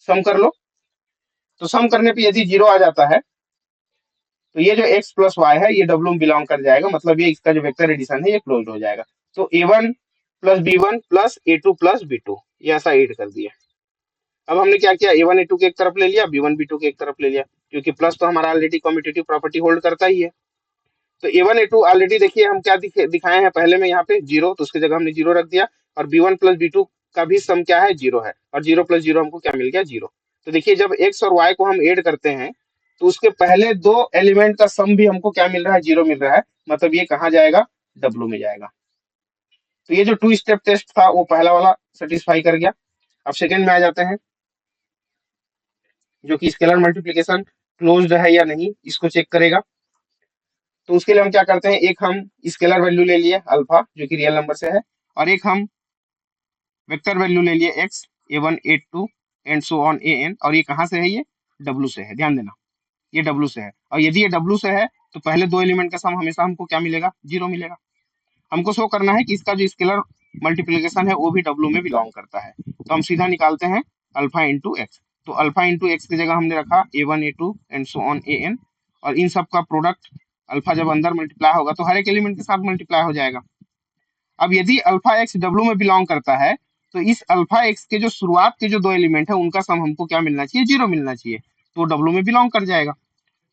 S1: सम कर लो। तो सम करने पे यदि जीरो आ जाता है तो ये जो x प्लस वाई है ये W में बिलोंग कर जाएगा, मतलब ये इसका जो वेक्टर एडिशन है ये क्लोज हो जाएगा। तो A1 plus B1 plus A2 plus B2, ये ऐसा एड कर दिया। अब हमने क्या किया, A1 A2 के एक तरफ ले लिया, B1 B2 के एक तरफ ले लिया, क्योंकि प्लस तो हमारा ऑलरेडी कम्यूटेटिव प्रॉपर्टी होल्ड करता ही है। तो A1 A2 ऑलरेडी देखिए हम क्या दिखाए हैं पहले में, यहाँ पे जीरो, तो उसकी जगह हमने जीरो रख दिया। और B1 प्लस B2 का भी सम क्या है, जीरो है, और जीरो प्लस जीरो हमको क्या मिल गया, जीरो। तो देखिए जब x और y को हम ऐड करते हैं तो उसके पहले दो एलिमेंट का सम भी हमको क्या मिल रहा है, जीरो मिल रहा है, मतलब ये कहाँ जाएगा, W में जाएगा। तो ये जो टू स्टेप टेस्ट था वो पहला वाला सेटिस्फाई कर गया। अब सेकेंड में आ जाते हैं, जो कि स्केलर मल्टीप्लीकेशन क्लोज्ड है या नहीं इसको चेक करेगा। तो उसके लिए हम क्या करते हैं, एक हम स्केलर वैल्यू ले लिए अल्फा जो कि रियल नंबर से है, और एक हम वेक्टर वैल्यू ले लिए x A1 A2 and so on AN, और ये कहाँ से है, ये W से है, ध्यान देना, ये W से है। और यदि ये W से है तो पहले दो एलिमेंट का सम हमेशा हमको क्या मिलेगा, जीरो मिलेगा। हमको शो करना है कि इसका जो स्केलर मल्टीप्लीकेशन है वो भी W में बिलोंग करता है। तो हम सीधा निकालते हैं अल्फा इंटू एक्स। तो अल्फा इंटू एक्स की जगह हमने रखा A1 A2 and so on AN, और इन सब का प्रोडक्ट अल्फा जब अंदर मल्टीप्लाई होगा तो हर एक एलिमेंट के साथ मल्टीप्लाई हो जाएगा। अब यदि अल्फा एक्स W में बिलोंग करता है तो इस अल्फा एक्स के जो शुरुआत के जो दो एलिमेंट है उनका सम हमको क्या मिलना चाहिए, जीरो मिलना चाहिए, तो W में बिलोंग कर जाएगा।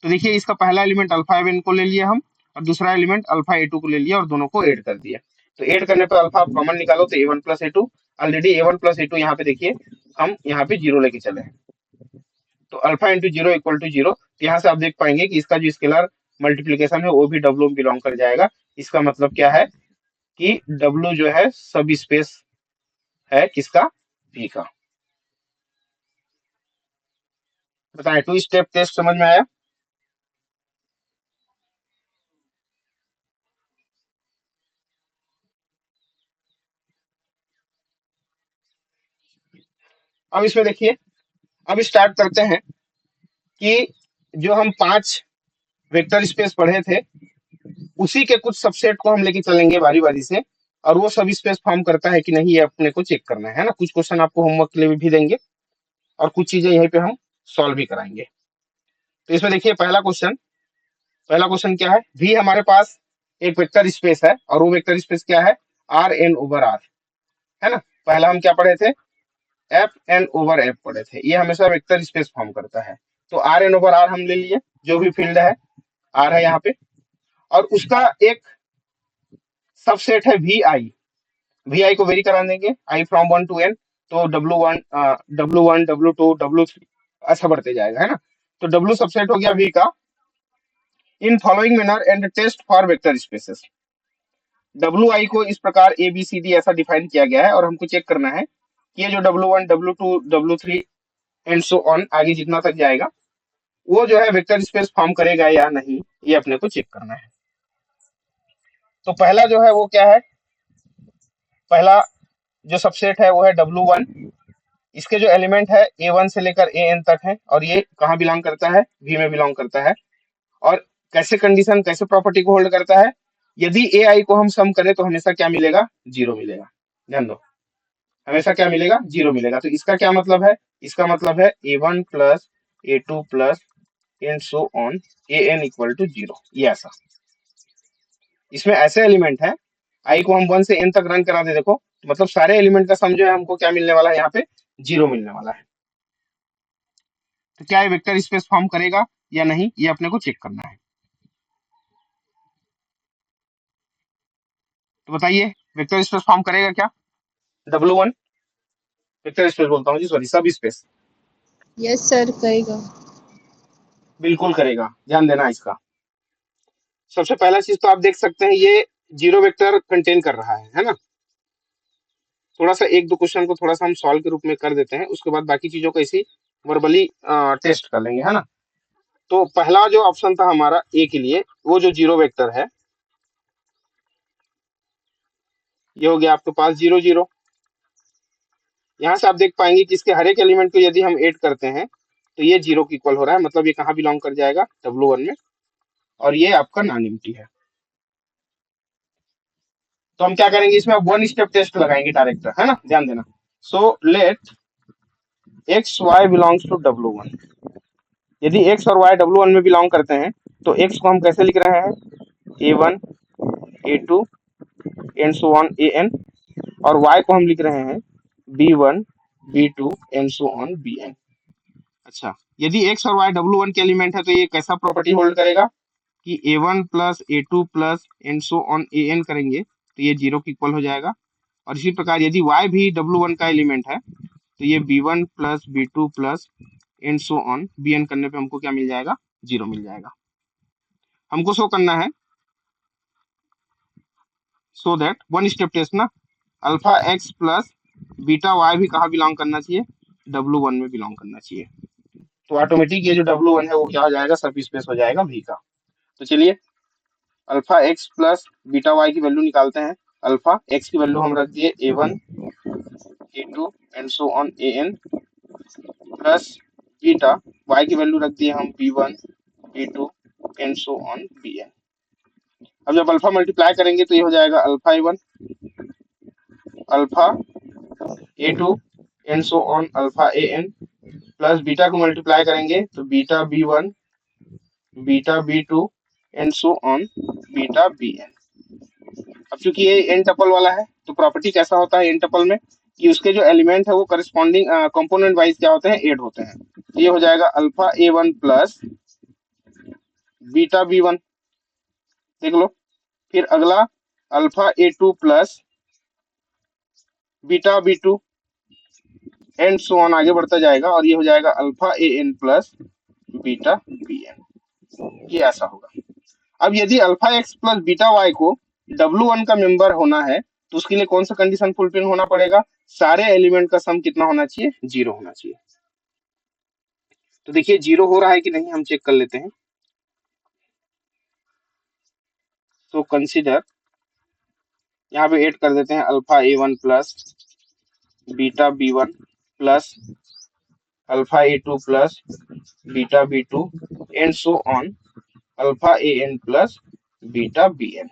S1: तो देखिए इसका पहला एलिमेंट अल्फा एवन को ले लिया हम, और दूसरा एलिमेंट अल्फा A2 को ले लिया, और दोनों को ऐड कर दिया। तो ऐड करने पर अल्फा आप कॉमन निकालो तो A1 plus A2, already A1 plus A2 यहाँ पे देखिए हम यहाँ पे जीरो लेके चले हैं, तो alpha into zero equal to zero. यहाँ से आप देख पाएंगे कि इसका जो स्केलर मल्टीप्लीकेशन है वो भी W में बिलोंग कर जाएगा। इसका मतलब क्या है कि W जो है सब स्पेस है किसका, V का। बताएं, टू स्टेप टेस्ट समझ में आया। अब इसमें देखिए, अब स्टार्ट करते हैं कि जो हम पांच वेक्टर स्पेस पढ़े थे उसी के कुछ सबसेट को हम लेके चलेंगे बारी बारी से, और वो सब स्पेस फॉर्म करता है कि नहीं ये अपने को चेक करना है ना। कुछ क्वेश्चन आपको होमवर्क के लिए भी देंगे और कुछ चीजें यहीं पे हम सॉल्व भी कराएंगे। तो इसमें देखिए पहला क्वेश्चन क्या है, भी हमारे पास एक वेक्टर स्पेस है, और वो वेक्टर स्पेस क्या है, Rn/R, है ना। पहला हम क्या पढ़े थे, Fn/F पढ़े थे, ये हमेशा वेक्टर स्पेस फॉर्म करता है। तो Rn/R हम ले लिए, जो भी फील्ड है R है यहाँ पे, और उसका एक सबसेट है Vi को वेरी करा देंगे I फ्रॉम 1 to N, तो W1 W1 W2 W3 ऐसा बढ़ते जाएगा, है ना। तो W सबसेट हो गया V का in following manner and test for vector spaces. WI को इस प्रकार ABCD ऐसा डिफाइन किया गया है, और हमको चेक करना है कि ये जो W1 W2 W3 and so on आगे जितना तक जाएगा वो जो है वेक्टर स्पेस फॉर्म करेगा या नहीं, ये अपने को चेक करना है। तो पहला जो है वो क्या है, पहला जो सबसेट है वो है W1। इसके जो एलिमेंट है A1 से लेकर AN तक है, और ये कहाँ बिलोंग करता है, V में बिलोंग करता है। और कैसे कंडीशन, कैसे प्रॉपर्टी को होल्ड करता है, यदि AI को हम सम करें तो हमेशा क्या मिलेगा, जीरो मिलेगा। ध्यान दो, हमेशा क्या मिलेगा, जीरो मिलेगा। तो इसका क्या मतलब है, इसका मतलब है A1 plus A2 plus and so on AN equal to zero. ये ऐसा, इसमें ऐसे एलिमेंट है, आई को हम 1 से n तक रन करा दे, देखो मतलब सारे एलिमेंट का सम जो है हमको क्या मिलने वाला है, यहाँ पे जीरो मिलने वाला है। तो क्या ये वेक्टर स्पेस फॉर्म करेगा या नहीं, ये अपने को चेक करना है। तो बताइए वेक्टर स्पेस फॉर्म करेगा क्या, W1 वेक्टर स्पेस बोलता हूँ जी, सॉरी, सब स्पेस।
S2: यस सर करेगा।
S1: बिल्कुल करेगा, ध्यान देना इसका। सबसे पहला चीज तो आप देख सकते हैं ये जीरो वेक्टर कंटेन कर रहा है ना। थोड़ा सा एक दो क्वेश्चन को थोड़ा सा हम सॉल्व के रूप में कर देते हैं, उसके बाद बाकी चीजों को ऐसे वर्बली टेस्ट कर लेंगे, है ना। तो पहला जो ऑप्शन था हमारा ए के लिए, वो जो जीरो वेक्टर है, ये हो गया आपके पास जीरो जीरो। यहाँ से आप देख पाएंगे कि इसके हर एक एलिमेंट को यदि हम ऐड करते हैं तो ये जीरो की इक्वल हो रहा है, मतलब ये कहाँ बिलोंग कर जाएगा, W1 में, और ये आपका नॉन एम्प्टी है। तो हम क्या करेंगे इसमें, अब वन स्टेप टेस्ट लगाएंगे डायरेक्ट, है ना, ध्यान देना। So let x y belongs to W1। यदि एक्स और वाई W1 में बिलोंग करते हैं तो एक्स को हम कैसे लिख रहे हैं, A1 A2 and so on AN, और y को हम लिख रहे हैं B1 B2 and so on BN। अच्छा, यदि x और y W1 के एलिमेंट है तो ये कैसा प्रॉपर्टी होल्ड करेगा कि A1 plus A2 plus and so on AN करेंगे तो ये जीरो की इक्वल हो जाएगा। और इसी प्रकार यदि y भी W1 का एलिमेंट है तो ये B1 plus B2 plus and so on BN करने पे हमको क्या मिल जाएगा, जीरो मिल जाएगा। हमको शो करना है, so that one step test ना, alpha x plus beta y भी कहाँ बिलोंग करना चाहिए, W1 में बिलोंग करना चाहिए। तो ऑटोमेटिक ये जो W1 है वो क्या हो जाएगा, सब स्पेस हो जाएगा V का। तो चलिए alpha x plus beta y की वैल्यू निकालते हैं। अल्फा एक्स की वैल्यू हम रख दिए A1 A2 and so on AN, plus beta y की वैल्यू रख दिए हम B1 B2 and so on BN। अब जब अल्फा मल्टीप्लाई करेंगे तो ये हो जाएगा alpha A1 alpha A2 and so on alpha AN, plus beta को मल्टीप्लाई करेंगे तो beta B1 beta B2 and so on beta BN। अब चूंकि ये एन टपल वाला है तो प्रॉपर्टी कैसा होता है एन टपल में, कि उसके जो एलिमेंट है वो करस्पॉन्डिंग कंपोनेंट वाइज क्या होते हैं, ऐड होते हैं। तो ये हो जाएगा alpha A1 plus beta B1, देख लो। फिर अगला alpha A2 plus beta B2 and so on आगे बढ़ता जाएगा, और ये हो जाएगा alpha AN plus beta BN। ये ऐसा होगा। अब यदि alpha x plus beta y को W1 का मेंबर होना है तो उसके लिए कौन सा कंडीशन फुलफिल होना पड़ेगा, सारे एलिमेंट का सम कितना होना चाहिए, जीरो होना चाहिए। तो देखिए जीरो हो रहा है कि नहीं हम चेक कर लेते हैं। तो कंसीडर, यहाँ पे ऐड कर देते हैं alpha A1 plus beta B1 plus alpha A2 plus beta B2 and so on alpha AN plus beta BN।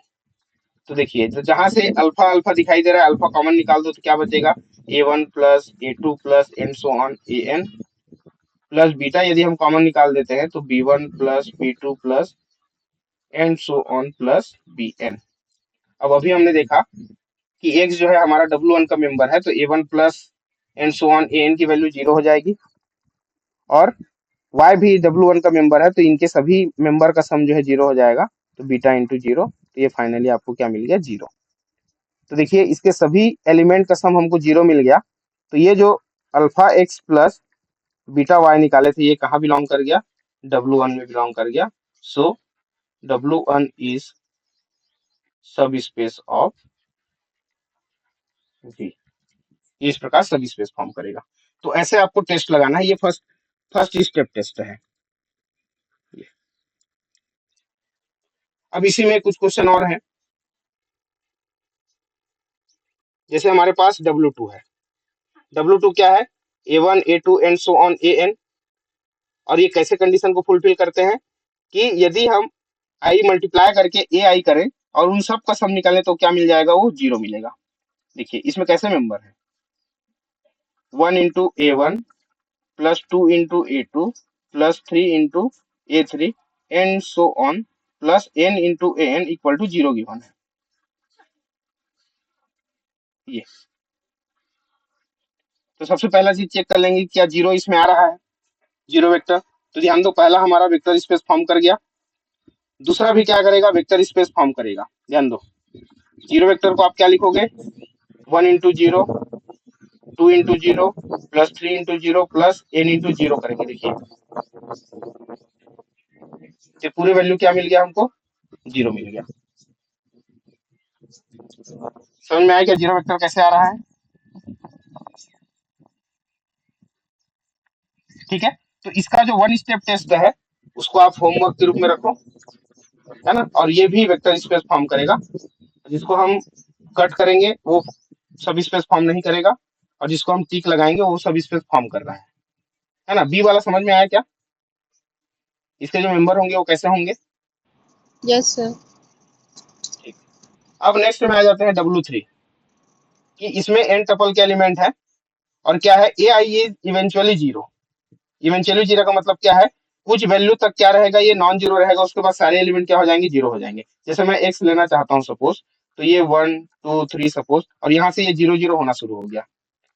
S1: तो देखिए तो जहां से अल्फा अल्फा दिखाई दे रहा है, अल्फा कॉमन निकाल दो तो क्या बचेगा, A1 plus A2 plus and so on AN, plus beta यदि हम कॉमन निकाल देते हैं तो B1 plus B2 plus and so on plus BN। अब अभी हमने देखा कि x जो है हमारा W1 का मेंबर है तो A1 plus and so on AN की वैल्यू जीरो हो जाएगी, और y भी W1 का मेंबर है तो इनके सभी मेंबर का सम जो है जीरो हो जाएगा। तो बीटा इंटू जीरो, तो ये फाइनली आपको क्या मिल गया, जीरो। तो देखिए इसके सभी एलिमेंट का सम हमको जीरो मिल गया। तो ये जो alpha x plus beta y निकाले थे ये कहाँ बिलोंग कर गया, W1 में बिलोंग कर गया। सो W1 इज सब स्पेस ऑफ V। इस प्रकार सब स्पेस फॉर्म करेगा। तो ऐसे आपको टेस्ट लगाना है, ये फर्स्ट फर्स्ट स्टेप टेस्ट है। अब इसी में कुछ क्वेश्चन और हैं। जैसे हमारे पास W2 है, W2 क्या है, A1 A2 and so on AN। और ये कैसे कंडीशन को फुलफिल करते हैं कि यदि हम आई मल्टीप्लाई करके AI करें और उन सब का सम निकालें तो क्या मिल जाएगा, वो 0 मिलेगा। देखिए इसमें कैसे मेंबर है, 1 into A1 plus 2 into A2 plus 3 into A3 and so on plus n into AN equal to 0 given है ये। तो सबसे पहला चीज चेक कर लेंगे क्या 0 इसमें आ रहा है, 0 वेक्टर। तो ध्यान दो, पहला हमारा वेक्टर स्पेस फॉर्म कर गया, दूसरा भी क्या करेगा, वेक्टर स्पेस फॉर्म करेगा। ध्यान दो, 0 वेक्टर को आप क्या लिखोगे, 1 into 0, 2 into 0 plus 3 into 0 plus n into 0 करेंगे। देखिए ये पूरी वैल्यू क्या मिल गया हमको, 0 मिल गया। समझ में आया क्या 0 वेक्टर कैसे आ रहा है, ठीक है। तो इसका जो वन स्टेप टेस्ट है उसको आप होमवर्क के रूप में रखो, है ना। और ये भी वेक्टर स्पेस फॉर्म करेगा, जिसको हम कट करेंगे वो सब स्पेस फॉर्म नहीं करेगा, और जिसको हम टिक लगाएंगे वो सब स्पेस फॉर्म कर रहा है ना। बी वाला समझ में आया क्या, इसके जो मेंबर होंगे वो कैसे होंगे,
S2: यस सर।
S1: ठीक। अब नेक्स्ट में आ जाते हैं W3, कि इसमें n टपल के एलिमेंट है, और क्या है, ए आई इज इवेंचुअली 0। इवेंचुअली 0 का मतलब क्या है, कुछ वैल्यू तक क्या रहेगा, ये नॉन जीरो रहेगा, उसके बाद सारे एलिमेंट क्या हो जाएंगे, 0 हो जाएंगे। जैसे मैं x लेना चाहता हूँ सपोज, तो ये 1 2 3 सपोज, और यहाँ से ये 0 0 होना शुरू हो गया,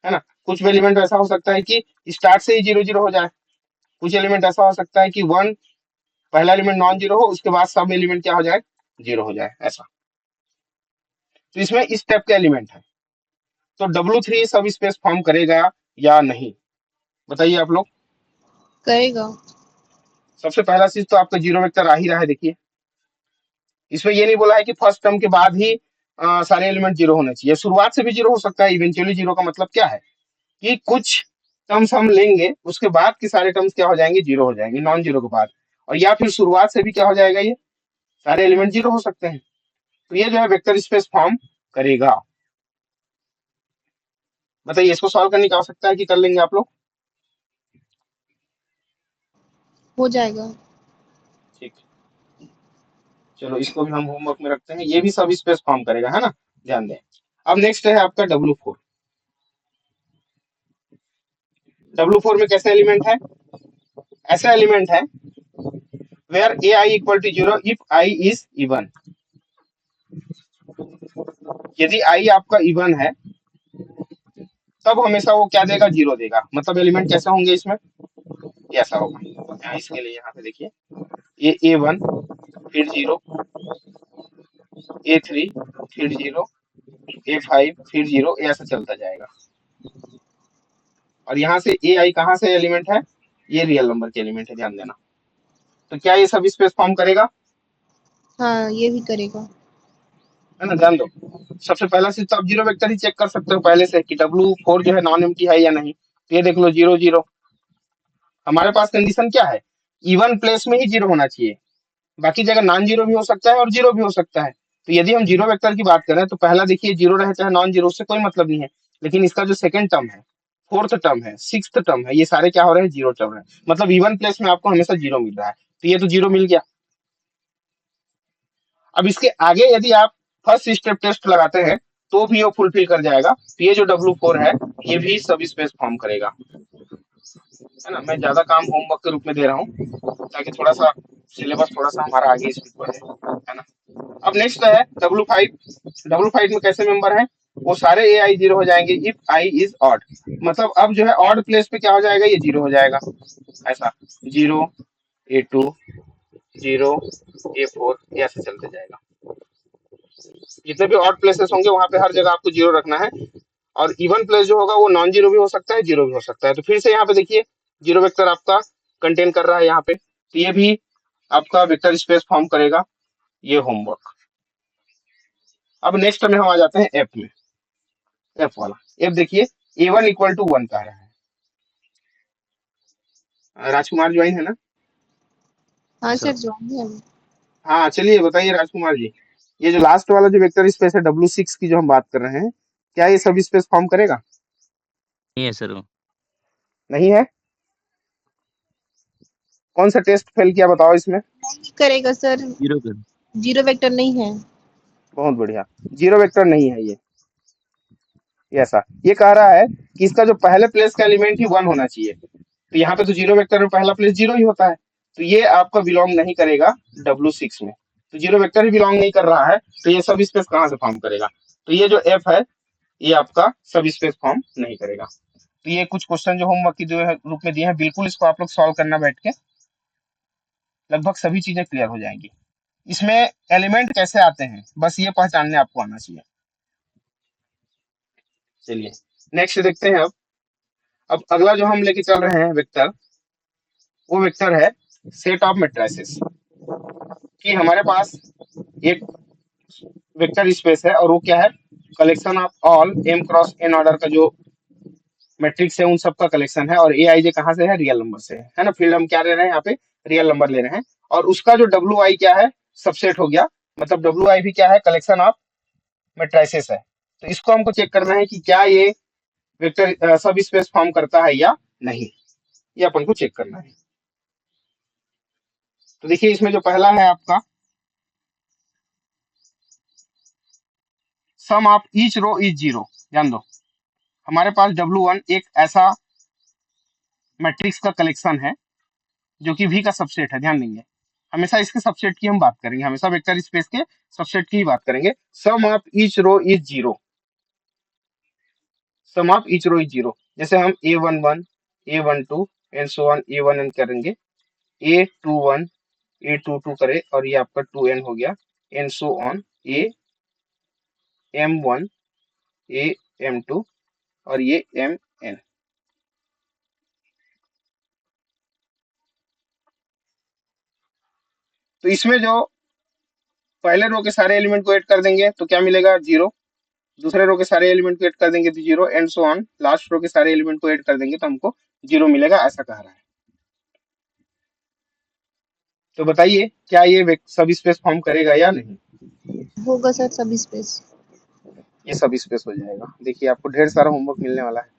S1: है ना। कुछ एलिमेंट ऐसा हो सकता है कि स्टार्ट से ही 0 0 हो जाए, कुछ एलिमेंट ऐसा हो सकता है कि 1 पहला एलिमेंट नॉन जीरो हो, उसके बाद सब एलिमेंट क्या हो जाए, 0 हो जाए, ऐसा। तो इसमें इस टाइप के एलिमेंट है। तो W3 सब स्पेस फॉर्म करेगा या नहीं, बताइए आप लोग।
S2: करेगा।
S1: सबसे पहला चीज तो आपका 0 वेक्टर आ ही रहा है, देखिए इसमें ये नहीं बोला है कि फर्स्ट टर्म के बाद ही सारे एलिमेंट 0 होने चाहिए, शुरुआत से भी 0 हो सकता है। इवेंचुअली 0 का मतलब क्या है कि कुछ टर्म्स हम लेंगे, उसके बाद के सारे टर्म्स क्या हो जाएंगे, 0 हो जाएंगे नॉन जीरो के बाद, और या फिर शुरुआत से भी क्या हो जाएगा, ये सारे एलिमेंट 0 हो सकते हैं। तो ये जो है वेक्टर स्पेस फॉर्म करेगा। बताइए इसको सॉल्व करने की आवश्यकता है कि कर लेंगे आप लोग,
S2: हो जाएगा।
S1: ठीक। चलो इसको भी हम होमवर्क में रखते हैं, ये भी सब स्पेस फॉर्म करेगा, है ना, ध्यान दें। अब नेक्स्ट है आपका W4। W4 में कैसे एलिमेंट है, ऐसा एलिमेंट है where A I equal to 0 if I is even. यदि आई आपका इवन है तब हमेशा वो क्या देगा, 0 देगा। मतलब एलिमेंट कैसे होंगे इसमें, ये ऐसा होगा। यहाँ इसके लिए यहाँ पे देखिए, ये A1 फिर 0, A3 फिर 0, A5 फिर 0, ऐसा चलता जाएगा। और यहाँ से ए आई कहाँ से एलिमेंट है, ये रियल नंबर के एलिमेंट है, ध्यान देना। तो क्या ये सब स्पेस फॉर्म करेगा,
S2: हाँ, ये भी करेगा।
S1: है ना, ध्यान दो। सबसे पहला चीज तो आप 0 वेक्टर ही चेक कर सकते हो पहले से कि W4 जो है नॉन एम्प्टी है या नहीं। तो ये देख लो 0 0, हमारे पास कंडीशन क्या है, इवन प्लेस में ही 0 होना चाहिए, बाकी जगह नॉन जीरो भी हो सकता है और 0 भी हो सकता है। तो यदि हम 0 वेक्टर की बात करें तो पहला देखिए 0 रहे चाहे नॉन जीरो, उससे कोई मतलब नहीं है। लेकिन इसका जो सेकंड टर्म है, फोर्थ टर्म है, सिक्स्थ टर्म है, ये सारे क्या हो रहे हैं, 0 टर्म है। मतलब इवन प्लेस में आपको हमेशा 0 मिल रहा है, तो ये तो 0 मिल गया। अब इसके आगे यदि आप फर्स्ट स्टेप टेस्ट लगाते हैं तो भी वो फुलफिल कर जाएगा। तो ये जो W4 है ये भी सब स्पेस फॉर्म करेगा, है ना। मैं ज्यादा काम होमवर्क के रूप में दे रहा हूँ ताकि थोड़ा सा सिलेबस थोड़ा सा हमारा आगे स्पीड बढ़े, है ना। अब नेक्स्ट है W5। W5 में कैसे मेंबर है, वो सारे ए आई 0 हो जाएंगे इफ आई इज ऑड। मतलब अब जो है ऑड प्लेस पे क्या हो जाएगा, ये 0 हो जाएगा, ऐसा 0 A2 0 A4 ऐसे चलते जाएगा। जितने भी ऑड प्लेसेस होंगे वहां पे हर जगह आपको 0 रखना है। और इवन प्लेस जो होगा वो नॉन जीरो भी हो सकता है, 0 भी हो सकता है। तो फिर से यहाँ पे देखिए 0 वेक्टर आपका कंटेन कर रहा है यहाँ पे, तो ये भी आपका वेक्टर स्पेस फॉर्म करेगा, ये होमवर्क। अब नेक्स्ट में हम आ जाते हैं एफ में, एफ वाला। एफ देखिए A1 इक्वल टू 1 का है। राजकुमार ज्वाइन है ना,
S2: हाँ
S3: सर।
S2: सर, जॉइन है अभी।
S1: हाँ चलिए बताइए राजकुमार जी, ये जो लास्ट वाला जो वेक्टर स्पेस है W6 की जो हम बात कर रहे हैं, क्या ये सब स्पेस फॉर्म करेगा?
S3: नहीं है सर वो।
S1: नहीं है। कौन सा टेस्ट फेल किया बताओ इसमें?
S2: करेगा सर।
S3: जीरो कर।
S2: जीरो वेक्टर नहीं है।
S1: बहुत बढ़िया, जीरो वेक्टर नहीं है ये ऐसा ये कह रहा है कि इसका जो पहले प्लेस का एलिमेंट ही वन होना चाहिए। तो यहाँ पे तो जीरो वेक्टर में पहला प्लेस जीरो ही होता है, तो ये आपका बिलोंग नहीं करेगा W6 में। तो जीरो वेक्टर ही बिलोंग नहीं कर रहा है, तो ये सब स्पेस कहाँ से फॉर्म करेगा? तो ये जो एफ है ये आपका सब स्पेस फॉर्म नहीं करेगा। तो ये कुछ क्वेश्चन जो होमवर्क के जो है रूप में दिए हैं, बिल्कुल इसको आप लोग सॉल्व करना बैठ के, लगभग सभी चीजें क्लियर हो जाएंगी। इसमें एलिमेंट कैसे आते हैं बस ये पहचानने आपको आना चाहिए। चलिए नेक्स्ट देखते हैं। अब अगला जो हम लेके चल रहे हैं वेक्टर, वो वेक्टर है सेट ऑफ मैट्रिसेस। कि हमारे पास एक वेक्टर स्पेस है और वो क्या है, collection of all m cross n order का जो मैट्रिक्स है उन सब का कलेक्शन है। और ए आई जे कहाँ से है, रियल नंबर से है ना। फील्ड हम क्या ले रहे हैं यहाँ पे, रियल नंबर ले रहे हैं। और उसका जो डब्ल्यू आई क्या है, सबसेट हो गया। मतलब डब्ल्यू आई भी क्या है, कलेक्शन ऑफ मैट्रिसेस है। तो इसको हमको चेक करना है कि क्या ये वेक्टर सब स्पेस फॉर्म करता है या नहीं, ये अपन को चेक करना है। तो देखिए इसमें जो पहला है आपका sum of each row is zero. ध्यान दो, हमारे पास W1 एक ऐसा मैट्रिक्स का कलेक्शन है जो कि V का सबसेट है। ध्यान देंगे, हमेशा इसके सबसेट की हम बात करेंगे, हमेशा वेक्टर स्पेस के सबसेट की ही बात करेंगे। Sum of each row is zero, sum of each row is zero. जैसे हम A11 A12 and so on A1n करेंगे, A21 A22 करे और ये आपका 2n हो गया, and so on AM1 AM2 और ये MN। तो इसमें जो पहले रो के सारे एलिमेंट को ऐड कर देंगे तो क्या मिलेगा, जीरो। दूसरे रो के सारे एलिमेंट को ऐड कर देंगे तो zero, and so on. Last row के सारे एलिमेंट को ऐड कर देंगे तो हमको जीरो मिलेगा, ऐसा कह रहा है। तो बताइए क्या ये सब स्पेस फॉर्म करेगा या नहीं?
S2: होगा सर सब स्पेस।
S1: ये सब स्पेस हो जाएगा। देखिए आपको ढेर सारा होमवर्क मिलने वाला है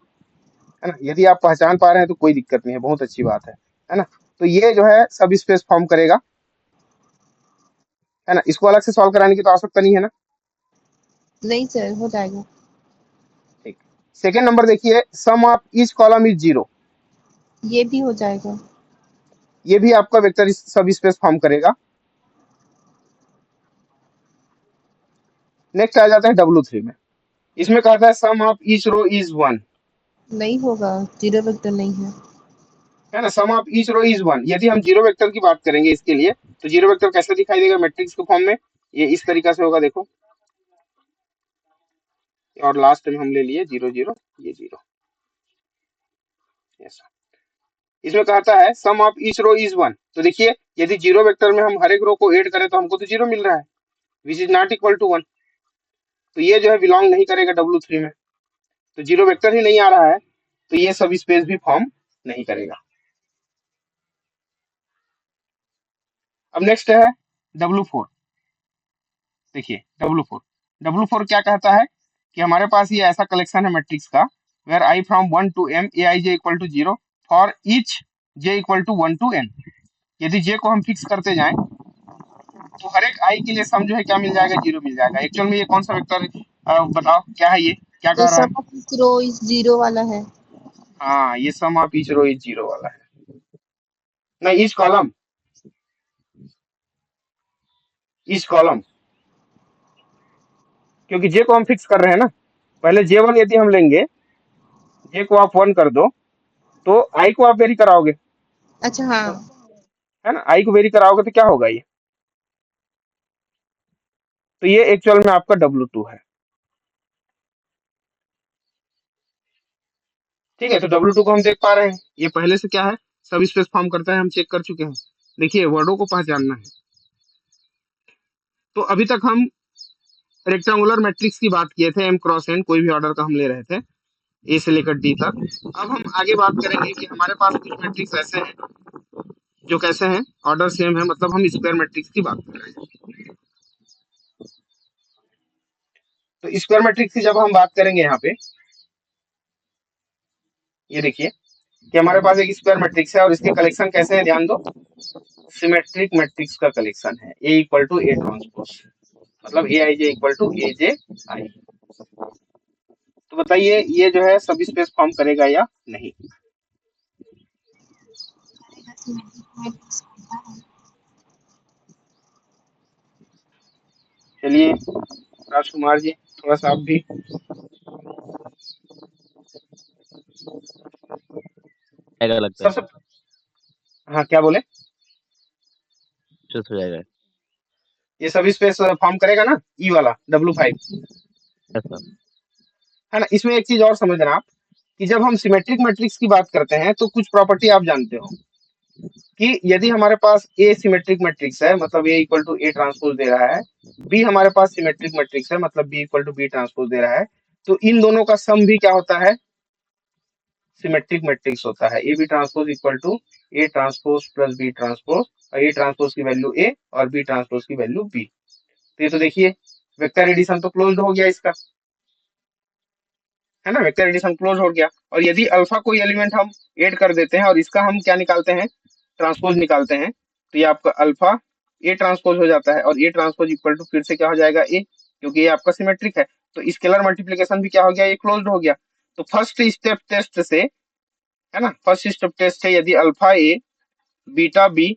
S1: ना। यदि आप पहचान पा रहे हैं तो कोई दिक्कत नहीं है, बहुत अच्छी बात है ना। तो ये जो है सब स्पेस फॉर्म करेगा, है ना। इसको अलग से सॉल्व कराने की तो आवश्यकता नहीं है ना।
S2: नहीं सर हो जाएगा।
S1: ठीक, सेकेंड नंबर देखिए, sum of each column is zero.
S2: ये भी हो जाएगा।
S1: ये भी आपका वेक्टर सब स्पेस फॉर्म करेगा। नेक्स्ट आ जाता है W3 में। इसमें कहता है sum of each row is one,
S2: नहीं होगा, जीरो वेक्टर नहीं है।
S1: है ना। Sum of each row is one. यदि हम जीरो वेक्टर की बात करेंगे इसके लिए, तो जीरो वेक्टर कैसे दिखाई देगा मैट्रिक्स के फॉर्म में, ये इस तरीका से होगा, देखो। और लास्ट में हम ले लिए जीरो जीरो, ये जीरो, ऐसा। इसमें कहता है sum of each row is one. तो देखिए यदि जीरो वेक्टर में हम हर एक रो को ऐड करें तो हमको तो जीरो मिल रहा है, which is not equal to one. तो ये जो है बिलोंग नहीं करेगा W3 में। तो जीरो वेक्टर ही नहीं आ रहा है, तो ये सब स्पेस भी फॉर्म नहीं करेगा। अब नेक्स्ट है W4। देखिए W4 क्या कहता है कि हमारे पास ये ऐसा कलेक्शन है मैट्रिक्स का, where I from 1 to m ai j equal to zero for each j equal to 1 to n। यदि j को हम फिक्स करते जाएं तो हर एक i के लिए सम जो है क्या मिल जाएगा, जीरो मिल जाएगा। एक्चुअल में ये कौन सा वेक्टर बताओ क्या है, ये क्या
S2: तो
S1: कह रहा है?
S2: Sum of each row is zero वाला है।
S1: हाँ, ये sum of each row is zero वाला है। नहीं, ईच कॉलम, क्योंकि j को हम फिक्स कर रहे हैं ना। पहले J1 यदि हम लेंगे, j को आप 1 कर दो तो i को आप वेरी कराओगे,
S2: अच्छा हाँ।
S1: तो है ना, i को वेरी कराओगे तो क्या होगा ये, तो ये एक्चुअल में आपका W2 है। ठीक है, तो W2 को हम देख पा रहे हैं, ये पहले से क्या है, सब स्पेस फॉर्म करता है, हम चेक कर चुके हैं। देखिए वर्डों को पहचानना है। तो अभी तक हम रेक्टेंगुलर मैट्रिक्स की बात किए थे, m क्रॉस n कोई भी ऑर्डर का हम ले रहे थे, ए से लेकर डी तक। अब हम आगे बात करेंगे कि हमारे पास कुछ मैट्रिक्स ऐसे हैं जो कैसे हैं, ऑर्डर सेम है, मतलब हम स्क्वायर मैट्रिक्स की बात कर रहे हैं। तो स्क्वायर मैट्रिक्स की जब हम बात करेंगे यहाँ पे, ये देखिए कि हमारे पास एक स्क्वायर मैट्रिक्स है और इसके कलेक्शन कैसे है, ध्यान दो, सिमेट्रिक मैट्रिक्स का कलेक्शन है, ए इक्वल टू ए ट्रांसपोज, मतलब ए आई जे इक्वल टू ए जे आई। तो बताइए ये जो है सब स्पेस फॉर्म करेगा या नहीं? चलिए राजकुमार जी थोड़ा सा आप भी।
S3: आएगा लगता है।
S1: सबसे, हाँ क्या बोले?
S3: चुस्त हो जाएगा।
S1: ये सब स्पेस फॉर्म करेगा ना, ई वाला W5,
S3: ऐसा।
S1: है ना। इसमें एक चीज और समझना आप, कि जब हम सिमेट्रिक मैट्रिक्स की बात करते हैं तो कुछ प्रॉपर्टी आप जानते हो कि यदि हमारे पास ए सिमेट्रिक मैट्रिक्स है मतलब A equal to A transpose दे रहा है, बी हमारे पास सिमेट्रिक मैट्रिक्स है मतलब B equal to B transpose दे रहा है, तो इन दोनों का सम भी क्या होता है, सिमेट्रिक मैट्रिक्स होता है। A B transpose equal to A transpose plus B transpose, और ए ट्रांसपोज की वैल्यू ए और बी ट्रांसपोज की वैल्यू बी। तो ये तो देखिए वेक्टर एडिशन तो क्लोज्ड हो गया इसका, है ना, वेक्टर एडिशन क्लोज हो गया। और यदि अल्फा कोई एलिमेंट हम ऐड कर देते हैं और इसका हम क्या निकालते हैं, ट्रांसपोज निकालते हैं, तो ये आपका अल्फा ए ट्रांसपोज हो जाता है, और ए ट्रांसपोज इक्वल टू फिर से क्या हो जाएगा ए, क्योंकि ये आपका सिमेट्रिक है। तो स्केलर मल्टीप्लीकेशन भी क्या हो गया, ये क्लोज्ड हो गया। तो फर्स्ट स्टेप टेस्ट से, है ना, फर्स्ट स्टेप टेस्ट से यदि अल्फा ए बीटा बी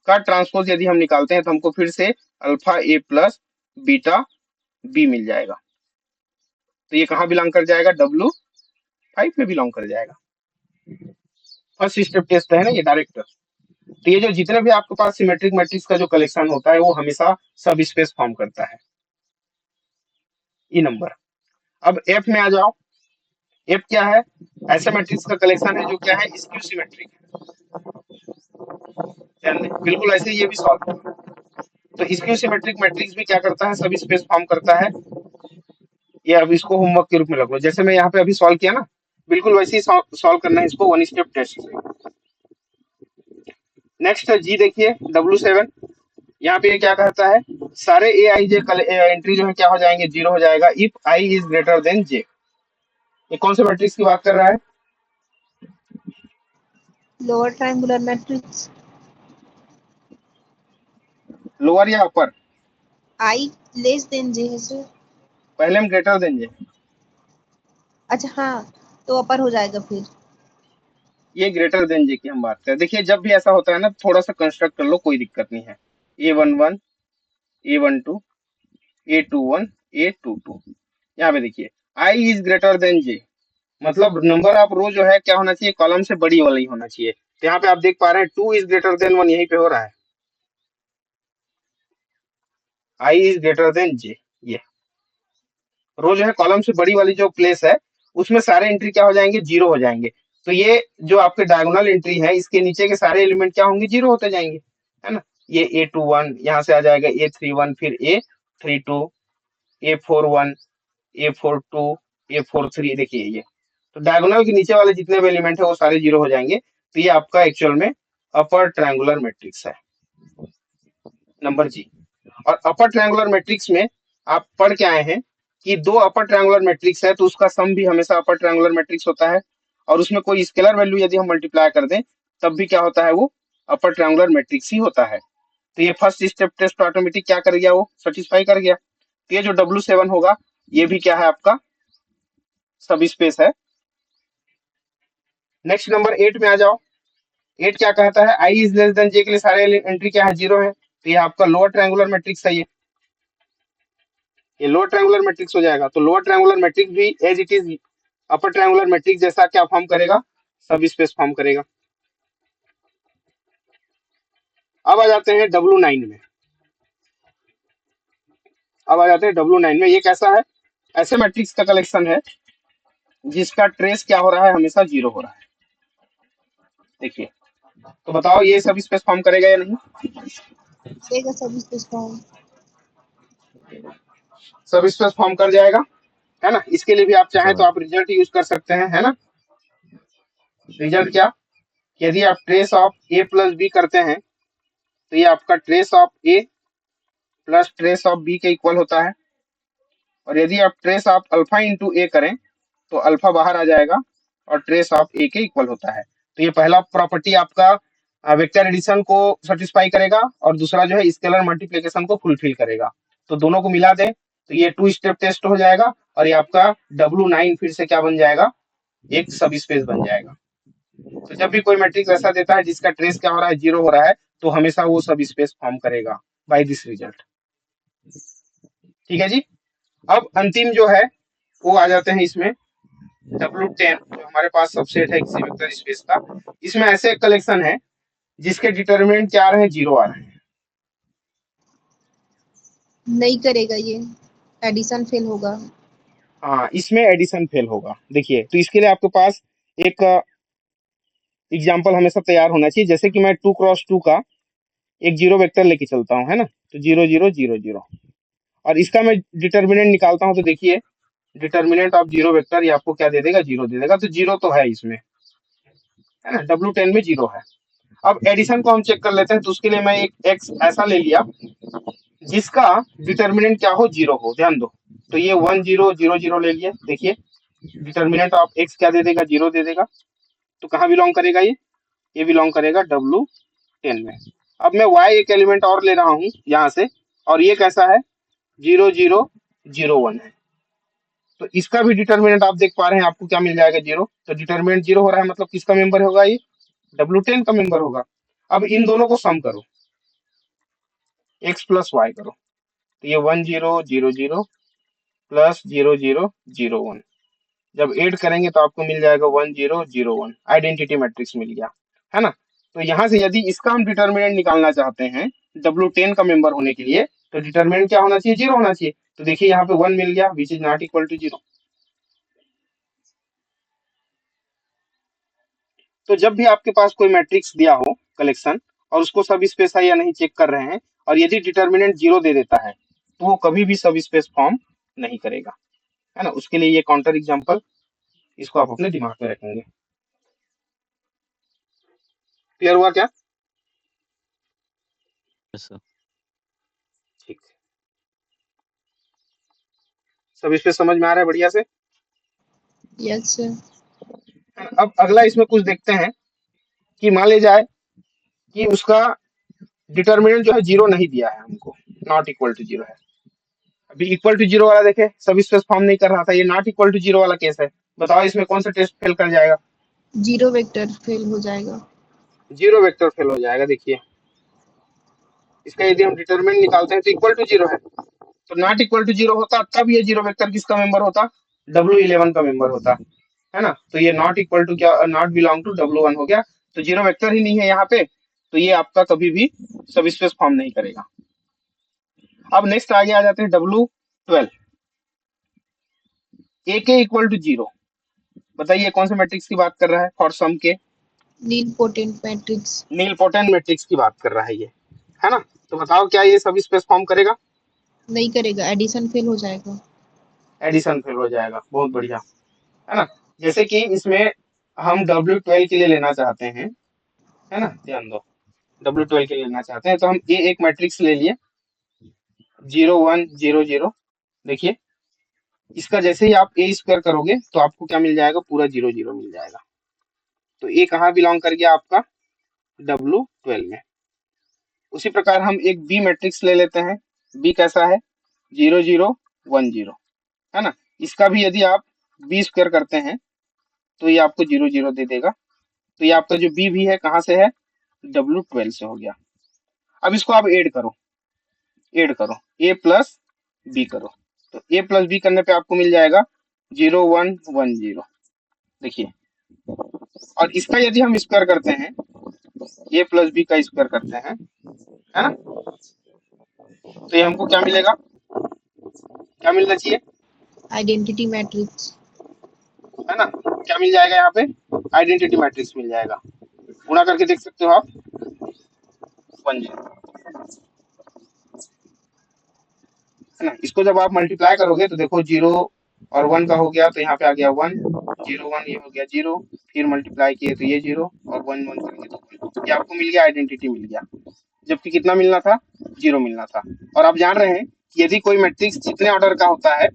S1: का ट्रांसपोज यदि हम निकालते हैं तो हमको फिर से अल्फा ए प्लस बीटा बी मिल जाएगा। तो ये कहाँ बिलोंग कर जाएगा, W5 में बिलोंग कर जाएगा। फर्स्ट स्टेप टेस्ट है ना ये डायरेक्ट। तो ये जो जितने भी आपके पास सिमेट्रिक मैट्रिक्स का जो कलेक्शन होता है वो हमेशा सब स्पेस फॉर्म करता है, ई नंबर। अब एफ में आ जाओ। एफ क्या है, ऐसे मैट्रिक्स का कलेक्शन है जो क्या है, स्क्यू सिमेट्रिक है। बिल्कुल ऐसे ये भी सॉल्व होगा। तो स्क्यू सिमेट्रिक मैट्रिक्स भी क्या करता है, सब स्पेस फॉर्म करता है। ये अब इसको होमवर्क के रूप में रख लो, जैसे मैं यहाँ पे अभी सॉल्व किया ना, बिल्कुल वैसे ही सॉल्व करना है इसको वन स्टेप टेस्ट से। नेक्स्ट है जी, देखिए W7, यहाँ पे ये क्या कहता है, सारे ए आई जे एंट्री जो है क्या हो जाएंगे, 0 हो जाएगा if I is greater than j. ये कौन से मैट्रिक्स की बात कर रहा है,
S2: लोअर ट्रायंगुलर मैट्रिक्स।
S1: लोअर या अपर,
S2: आई लेस देन जे है सर।
S1: पहले हम ग्रेटर देन जे,
S2: अच्छा हाँ, तो अपर हो जाएगा फिर।
S1: ये ग्रेटर देन जे की हम बात करें। देखिए जब भी ऐसा होता है ना, थोड़ा सा कंस्ट्रक्ट कर लो, कोई दिक्कत नहीं है। A11 A12 A21 A22, यहाँ पे देखिए आई इज ग्रेटर देन जे, मतलब नंबर ऑफ रो जो है क्या होना चाहिए, कॉलम से बड़ी वाला ही होना चाहिए। तो यहाँ पे आप देख पा रहे हैं 2 इज ग्रेटर देन 1, यहीं पे हो रहा है, आई इज ग्रेटर देन जे। ये रो जो है कॉलम से बड़ी वाली जो प्लेस है उसमें सारे एंट्री क्या हो जाएंगे, 0 हो जाएंगे। तो ये जो आपके डायगोनल एंट्री है इसके नीचे के सारे एलिमेंट क्या होंगे, 0 होते जाएंगे, है ना। ये A21 यहाँ से आ जाएगा A31, फिर A32, A41, A42, A43, देखिए ये तो डायगोनल के नीचे वाले जितने भी एलिमेंट है वो सारे 0 हो जाएंगे। तो ये आपका एक्चुअल में अपर ट्रायंगुलर मैट्रिक्स है, नंबर जी। और अपर ट्रायंगुलर मैट्रिक्स में आप पढ़ के आए हैं कि दो अपर ट्रायंगुलर मैट्रिक्स है तो उसका सम भी हमेशा अपर ट्रायंगुलर मैट्रिक्स होता है, और उसमें कोई स्केलर वैल्यू यदि हम मल्टीप्लाई कर दें तब भी क्या होता है, वो अपर ट्रायंगुलर मैट्रिक्स ही होता है। तो ये फर्स्ट स्टेप टेस्ट ऑटोमेटिक क्या कर गया, वो सेटिस्फाई कर गया। तो ये जो W7 होगा ये भी क्या है, आपका सब स्पेस है। नेक्स्ट नंबर 8 में आ जाओ। 8 क्या कहता है, आई इज लेस देन जे के लिए सारे एंट्री क्या है, 0 है। तो ये आपका लोअर ट्रायंगुलर मैट्रिक्स है, ये लोअर ट्रायंगुलर मैट्रिक्स हो जाएगा। तो लोअर ट्रायंगुलर मैट्रिक्स भी as it is upper triangular matrix जैसा क्या फॉर्म करेगा, सब स्पेस फॉर्म करेगा। अब आ जाते हैं W9 में। अब आ जाते हैं W9 में, ये कैसा है, ऐसे मैट्रिक्स का कलेक्शन है जिसका ट्रेस क्या हो रहा है, हमेशा 0 हो रहा है। देखिए तो बताओ ये सब स्पेस फॉर्म करेगा या नहीं,
S2: करेगा सब स्पेस फॉर्म।
S1: सब स्पेस फॉर्म कर जाएगा, है ना। इसके लिए भी आप चाहें तो
S3: समझ।
S1: आप रिजल्ट यूज कर सकते हैं, है ना। रिजल्ट क्या, यदि आप trace of A plus B करते हैं तो ये आपका trace of A plus trace of B के इक्वल होता है। और यदि आप trace of alpha into A करें तो अल्फा बाहर आ जाएगा और ट्रेस ऑफ ए के इक्वल होता है। तो ये पहला प्रॉपर्टी आपका वेक्टर एडिशन को सेटिस्फाई करेगा और दूसरा जो है स्केलर मल्टीप्लिकेशन को फुलफिल करेगा। तो दोनों को मिला दें तो ये 2 स्टेप टेस्ट हो जाएगा और ये आपका W9 फिर से क्या बन जाएगा, एक सब स्पेस बन जाएगा। तो जब भी कोई मैट्रिक्स ऐसा देता है जिसका ट्रेस क्या हो रहा है, 0 हो रहा है, तो हमेशा वो सब स्पेस फॉर्म करेगा बाय दिस रिजल्ट। ठीक है जी। अब अंतिम जो है वो आ जाते हैं इसमें W10 जो हमारे पास सबसेट है किसी वेक्टर स्पेस का। इसमें ऐसे कलेक्शन है जिसके डिटरमिनेंट क्या आ रहे हैं, 0 आ रहे हैं।
S2: नहीं करेगा ये, एडिशन फेल होगा।
S1: हाँ, इसमें एडिशन फेल होगा। देखिए, तो इसके लिए आपके पास एक एग्जाम्पल हमेशा तैयार होना चाहिए। जैसे कि मैं 2x2 का एक 0 वेक्टर लेके चलता हूँ, है ना, तो 0 0 0 0 और इसका मैं डिटर्मिनेंट निकालता हूँ। तो देखिए, डिटर्मिनेंट ऑफ 0 वेक्टर ये आपको क्या दे देगा, 0 दे देगा। तो 0 तो है इसमें, है ना, W10 में 0 है। अब एडिशन को हम चेक कर लेते हैं। तो उसके लिए मैं एक x ऐसा ले लिया जिसका डिटर्मिनेंट क्या हो, 0 हो। ध्यान दो, तो ये 1 0 0 0 ले लिए। देखिए, डिटर्मिनेंट ऑफ x क्या दे देगा, 0 दे देगा। तो कहाँ बिलोंग करेगा ये बिलोंग करेगा W10 में। अब मैं y एक एलिमेंट और ले रहा हूँ यहाँ से, और ये कैसा है, 0 0 0 1 है। तो इसका भी डिटर्मिनेंट आप देख पा रहे हैं, आपको क्या मिल जाएगा, 0। तो डिटर्मिनेंट 0 हो रहा है, मतलब किसका मेंबर होगा, ये W10 का मेंबर होगा। अब इन दोनों को सम करो, x प्लस वाई करो। तो ये 1 0 0 0 प्लस 0 0 0 1, जब ऐड करेंगे तो आपको मिल जाएगा 1 0 0 1। आइडेंटिटी मैट्रिक्स मिल गया, है ना। तो यहाँ से यदि इसका हम डिटर्मिनेंट निकालना चाहते हैं W10 का मेंबर होने के लिए, तो डिटर्मिनेंट क्या होना चाहिए, 0 होना चाहिए। तो देखिए यहाँ पे 1 मिल गया, which is not equal to 0। तो जब भी आपके पास कोई मैट्रिक्स दिया हो कलेक्शन और उसको सब स्पेस है या नहीं चेक कर रहे हैं, और यदि डिटर्मिनेंट 0 दे देता है, तो वो कभी भी सब स्पेस फॉर्म नहीं करेगा, है ना। उसके लिए ये काउंटर एग्जांपल, इसको आप अपने दिमाग में रखेंगे। क्लियर हुआ क्या?
S3: Yes sir.
S1: ठीक, सब स्पेस समझ में आ रहा है बढ़िया से?
S2: Yes sir.
S1: अब अगला इसमें कुछ देखते हैं कि मान ले जाए कि उसका डिटर्मिनेंट जो है 0 नहीं दिया है हमको, नॉट इक्वल टू 0 है। अभी इक्वल टू 0 वाला देखे, सब स्पेस फॉर्म नहीं कर रहा था, ये नॉट इक्वल टू 0 वाला केस है। बताओ इसमें कौन सा टेस्ट फेल कर जाएगा?
S2: 0 वेक्टर फेल हो जाएगा।
S1: 0 वेक्टर फेल हो जाएगा। देखिए, इसका यदि हम डिटरमिनेंट निकालते हैं तो इक्वल टू 0 है, तो नॉट इक्वल टू 0 होता तब ये 0 वेक्टर किसका मेंबर होता, W11 का मेंबर होता, है ना। तो ये नॉट इक्वल टू क्या, नॉट बिलोंग टू W1 हो गया। तो 0 वेक्टर ही नहीं है यहाँ पे, तो ये आपका कभी भी सब स्पेस फॉर्म नहीं करेगा। अब नेक्स्ट आगे आ जाते हैं W12, ए के इक्वल टू 0। बताइए कौन से मैट्रिक्स की बात कर रहा है, फॉर सम के
S2: नीलपोटेंट मैट्रिक्स।
S1: नीलपोटेंट मैट्रिक्स की बात कर रहा है ये, है ना। तो बताओ क्या ये सब स्पेस फॉर्म करेगा?
S2: नहीं करेगा, एडिशन फेल हो जाएगा।
S1: एडिशन फेल हो जाएगा। बहुत बढ़िया, है ना। जैसे कि इसमें हम W12 के लिए लेना चाहते हैं, है ना, ध्यान दो, W12 के लिए लेना चाहते हैं तो हम ए एक मैट्रिक्स ले लिए 0 1 0 0। देखिए, इसका जैसे ही आप ए स्क्वायर करोगे तो आपको क्या मिल जाएगा, पूरा 0 0 मिल जाएगा। तो ए कहाँ बिलोंग कर गया आपका, W12 में। उसी प्रकार हम एक बी मैट्रिक्स ले लेते हैं। बी कैसा है, 0 0 1 0, है ना। इसका भी यदि आप बी स्क्वायर करते हैं तो ये आपको 0 0 दे देगा। तो ये आपका जो बी भी है कहाँ से है, W12 से हो गया। अब इसको आप ऐड करो ए प्लस बी करो। तो ए प्लस बी करने पे आपको मिल जाएगा 0 1 1 0। देखिए, और इसका यदि हम स्क्वायर करते हैं, ए प्लस बी का स्क्वायर करते हैं, है ना, तो ये हमको क्या मिलेगा, क्या मिलना चाहिए,
S2: आइडेंटिटी मैट्रिक्स।
S1: है ना। क्या मिल जाएगा यहाँ पे, आइडेंटिटी मैट्रिक्स मिल जाएगा। गुणा करके देख सकते हो आप, 1 0, है ना। इसको जब आप मल्टीप्लाई करोगे तो देखो 0 और 1 का हो गया, तो यहाँ पे आ गया 1 0 1, ये हो गया 0, फिर मल्टीप्लाई किए तो ये 0 और 1 1 करेंगे तो 1। ये आपको मिल गया, आइडेंटिटी मिल गया। जबकि कितना मिलना था, 0 मिलना था। और आप जान रहे हैं यदि कोई मैट्रिक्स जितने ऑर्डर का होता है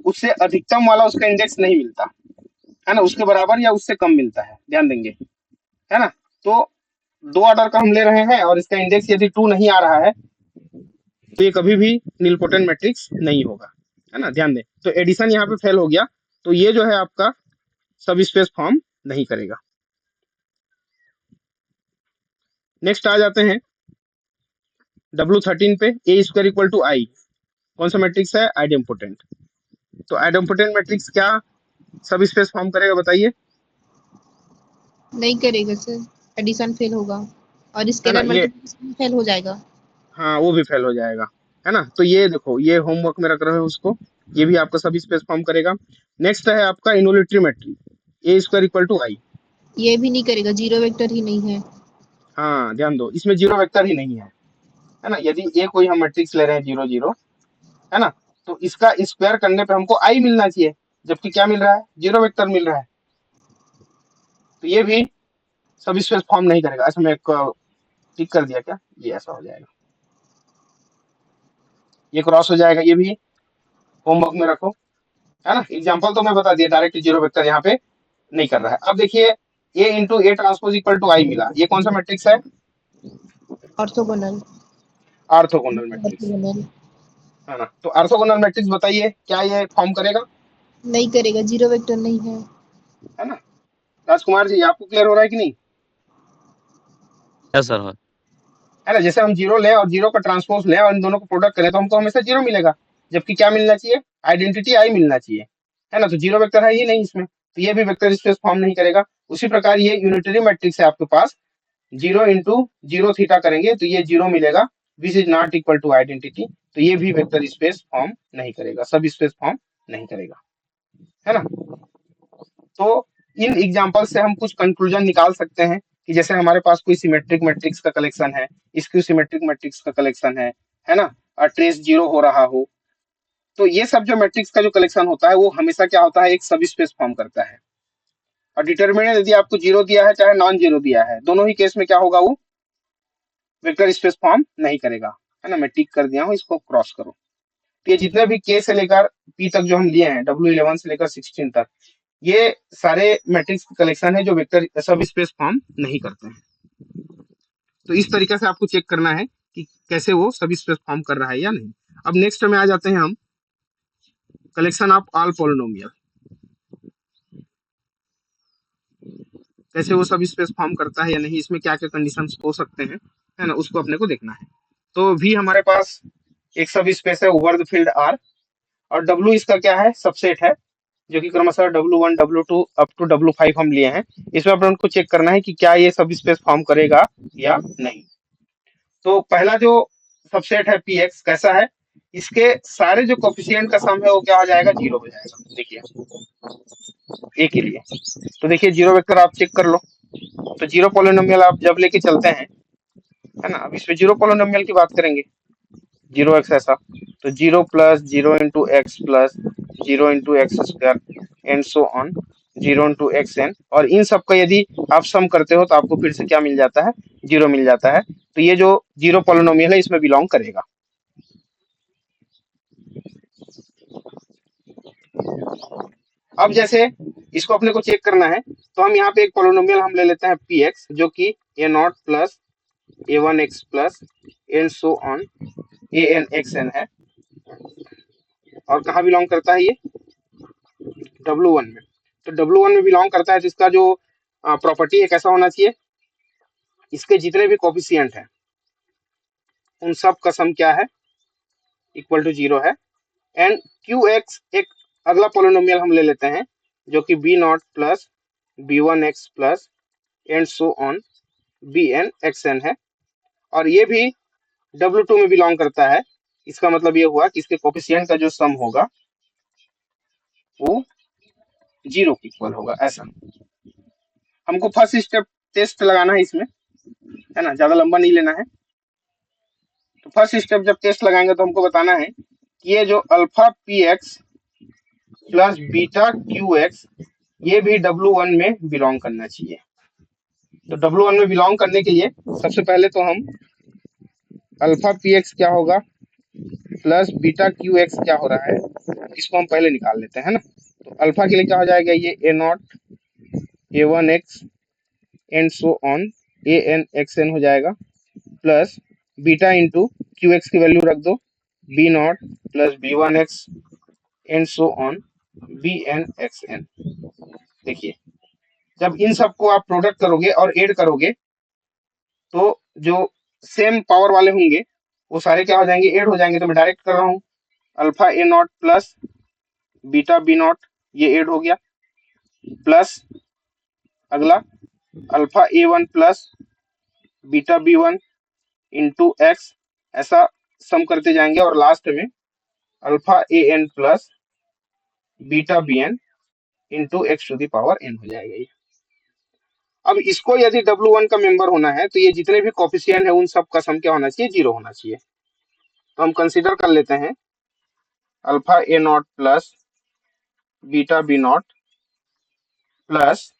S1: उससे अधिकतम वाला उसका इंडेक्स नहीं मिलता है ना, उसके बराबर या उससे कम मिलता है, ध्यान देंगे, है ना। तो 2 ऑर्डर का हम ले रहे हैं और इसका इंडेक्स यदि 2 नहीं आ रहा है तो ये कभी भी नीलपोटेंट मैट्रिक्स नहीं होगा, है ना, ध्यान दें। तो एडिशन यहाँ पे फेल हो गया, तो ये जो है आपका सब स्पेस फॉर्म नहीं करेगा। नेक्स्ट आ जाते हैं W13 पे, ए स्क्वायर इक्वल टू आई, कौन सा मैट्रिक्स है, आइडेम्पोटेंट। तो आइडेम्पोटेंट मैट्रिक्स क्या सब स्पेस फॉर्म करेगा बताइए,
S2: नहीं करेगा सर, एडिशन फेल होगा और
S1: है ना,
S2: स्केलर
S1: ये
S2: मल्टीप्लिकेशन फेल हो जाएगा।
S1: हाँ वो भी फेल हो जाएगा, है ना। तो ये देखो, ये होमवर्क में रख रहे हो उसको, ये भी आपका सब स्पेस फॉर्म करेगा। नेक्स्ट है आपका involutory matrix, A square equal to I,
S2: ये भी नहीं करेगा, जीरो वेक्टर ही नहीं है।
S1: हाँ ध्यान दो, इसमें जीरो वेक्टर ही नहीं है ना। यदि ये कोई हम मैट्रिक्स ले रहे हैं 0 0, है ना, तो इसका स्क्वायर करने पे हमको आई मिलना चाहिए, जबकि क्या मिल रहा है, जीरो वेक्टर मिल रहा है। तो ये भी सब स्पेस फॉर्म नहीं करेगा। ऐसा मैं टिक कर दिया क्या, ये ऐसा हो जाएगा, ये क्रॉस हो जाएगा, ये भी होमवर्क में रखो, है ना। एग्जाम्पल तो मैं बता दिया, डायरेक्ट जीरो वेक्टर यहाँ पे नहीं कर रहा है। अब देखिए A into A transpose equal to I मिला, ये कौन सा मैट्रिक्स है,
S2: ऑर्थोगोनल।
S1: ऑर्थोगोनल मैट्रिक्स,
S2: ऑर्थोगोनल
S1: है ना। तो ऑर्थोगोनल मैट्रिक्स बताइए क्या ये फॉर्म करेगा,
S2: नहीं करेगा, जीरो वेक्टर नहीं
S1: है ना। राजकुमार जी आपको क्लियर हो रहा है कि नहीं,
S3: यस सर।
S1: है ना। जैसे हम जीरो लें और जीरो का ट्रांसपोज लें और इन दोनों को प्रोडक्ट करें तो हमको हमेशा जीरो मिलेगा, जबकि क्या मिलना चाहिए, आइडेंटिटी आई मिलना चाहिए, है ना। तो जीरो वेक्टर है ही नहीं इसमें, तो ये भी वेक्टर स्पेस फॉर्म नहीं करेगा। उसी प्रकार ये यूनिटरी मैट्रिक्स है आपके पास, 0 इंटू 0 थीटा करेंगे तो ये 0 मिलेगा, which is not equal to identity, तो ये भी वेक्टर स्पेस फॉर्म नहीं करेगा, सब स्पेस फॉर्म नहीं करेगा, है ना। तो इन एग्जांपल से हम कुछ कंक्लूजन निकाल सकते हैं कि जैसे हमारे पास कोई सिमेट्रिक मैट्रिक्स का कलेक्शन है, स्क्यू सिमेट्रिक मैट्रिक्स का कलेक्शन है ना, और ट्रेस जीरो हो रहा हो, तो ये सब जो मैट्रिक्स का जो कलेक्शन होता है वो हमेशा क्या होता है, एक सब स्पेस फॉर्म करता है। और डिटर्मिनेंट यदि आपको जीरो दिया है चाहे नॉन जीरो दिया है, दोनों ही केस में क्या होगा, वो वेक्टर स्पेस फॉर्म नहीं करेगा, है ना। मैं टिक कर दिया हूँ, इसको क्रॉस करो। तो ये जितने भी के से लेकर पी तक जो हम लिए हैं, W11 से लेकर 16 तक, ये सारे मैट्रिक्स कलेक्शन है जो वेक्टर सब स्पेस फॉर्म नहीं करते हैं। तो इस तरीके से आपको चेक करना है कि कैसे वो सब स्पेस फॉर्म कर रहा है या नहीं। अब नेक्स्ट में आ जाते हैं हम कलेक्शन ऑफ ऑल पॉलिनोमियल, कैसे वो सब स्पेस फॉर्म करता है या नहीं, इसमें क्या क्या कंडीशंस हो सकते हैं, है ना, उसको अपने को देखना है। तो भी हमारे पास एक सब स्पेस है ओवर द फील्ड आर, और डब्ल्यू इसका क्या है, सबसेट है, जो कि क्रमशः W1 W2 up to W5 हम लिए हैं। इसमें अपन को चेक करना है कि क्या ये सब स्पेस फॉर्म करेगा या नहीं। तो पहला जो सबसेट है PX कैसा है, इसके सारे जो कोफिशिएंट का सम है वो क्या हो जाएगा, जीरो हो जाएगा। देखिए ए के लिए, तो देखिए जीरो वेक्टर आप चेक कर लो, तो जीरो पॉलिनोमियल आप जब लेके चलते हैं, है ना। अब इसमें जीरो पॉलिनोमियल की बात करेंगे, 0x ऐसा, तो 0 plus 0 into x plus 0 into x square and so on 0 into x N, और इन सब का यदि आप सम करते हो तो आपको फिर से क्या मिल जाता है, जीरो मिल जाता है। तो ये जो जीरो पॉलिनोमियल है इसमें बिलोंग करेगा। अब जैसे इसको अपने को चेक करना है, तो हम यहाँ पे एक पॉलिनोमियल हम ले लेते हैं PX, जो कि A0 plus A1x plus and so on AN है, और कहाँ बिलोंग करता है ये, W1 में। तो W1 में बिलोंग करता है, तो इसका जो प्रॉपर्टी है कैसा होना चाहिए, इसके जितने भी कोफिशिएंट हैं उन सब का सम क्या है, इक्वल टू जीरो है। एंड QX एक अगला पोलिनोमियल हम ले लेते हैं, जो कि B0 plus B1x plus and so on BN है, और ये भी W2 में बिलोंग करता है। इसका मतलब ये हुआ कि इसके कोफिशिएंट का जो सम होगा वो जीरो के इक्वल होगा। ऐसा हमको फर्स्ट स्टेप टेस्ट लगाना है इसमें, है ना, ज्यादा लंबा नहीं लेना है। तो फर्स्ट स्टेप जब टेस्ट लगाएंगे तो हमको बताना है कि ये जो alpha PX plus beta QX ये भी W1 में बिलोंग करना चाहिए। तो W1 में बिलोंग करने के लिए सबसे पहले तो हम अल्फा PX क्या होगा, प्लस बीटा क्यू एक्स क्या हो रहा है, इसको हम पहले निकाल लेते हैं, है ना। तो अल्फा के लिए क्या हो जाएगा, ये A naught A one x and so on A n x n हो जाएगा, plus beta into q x की वैल्यू रख दो B naught plus B one x and so on B n x n. देखिए, जब इन सबको आप product करोगे और ऐड करोगे तो जो सेम पावर वाले होंगे वो सारे क्या हो जाएंगे, ऐड हो जाएंगे। तो मैं डायरेक्ट कर रहा हूँ, alpha A naught plus beta B naught ये ऐड हो गया, प्लस अगला alpha A one plus beta B one into x, ऐसा सम करते जाएंगे और लास्ट में alpha A N plus beta B n into x to the power n हो जाएगा ये। अब इसको यदि W1 का मेंबर होना है तो ये जितने भी कोफिशिएंट है उन सब का सम क्या होना चाहिए, 0 होना चाहिए। तो हम कंसीडर कर लेते हैं alpha A naught plus beta B naught plus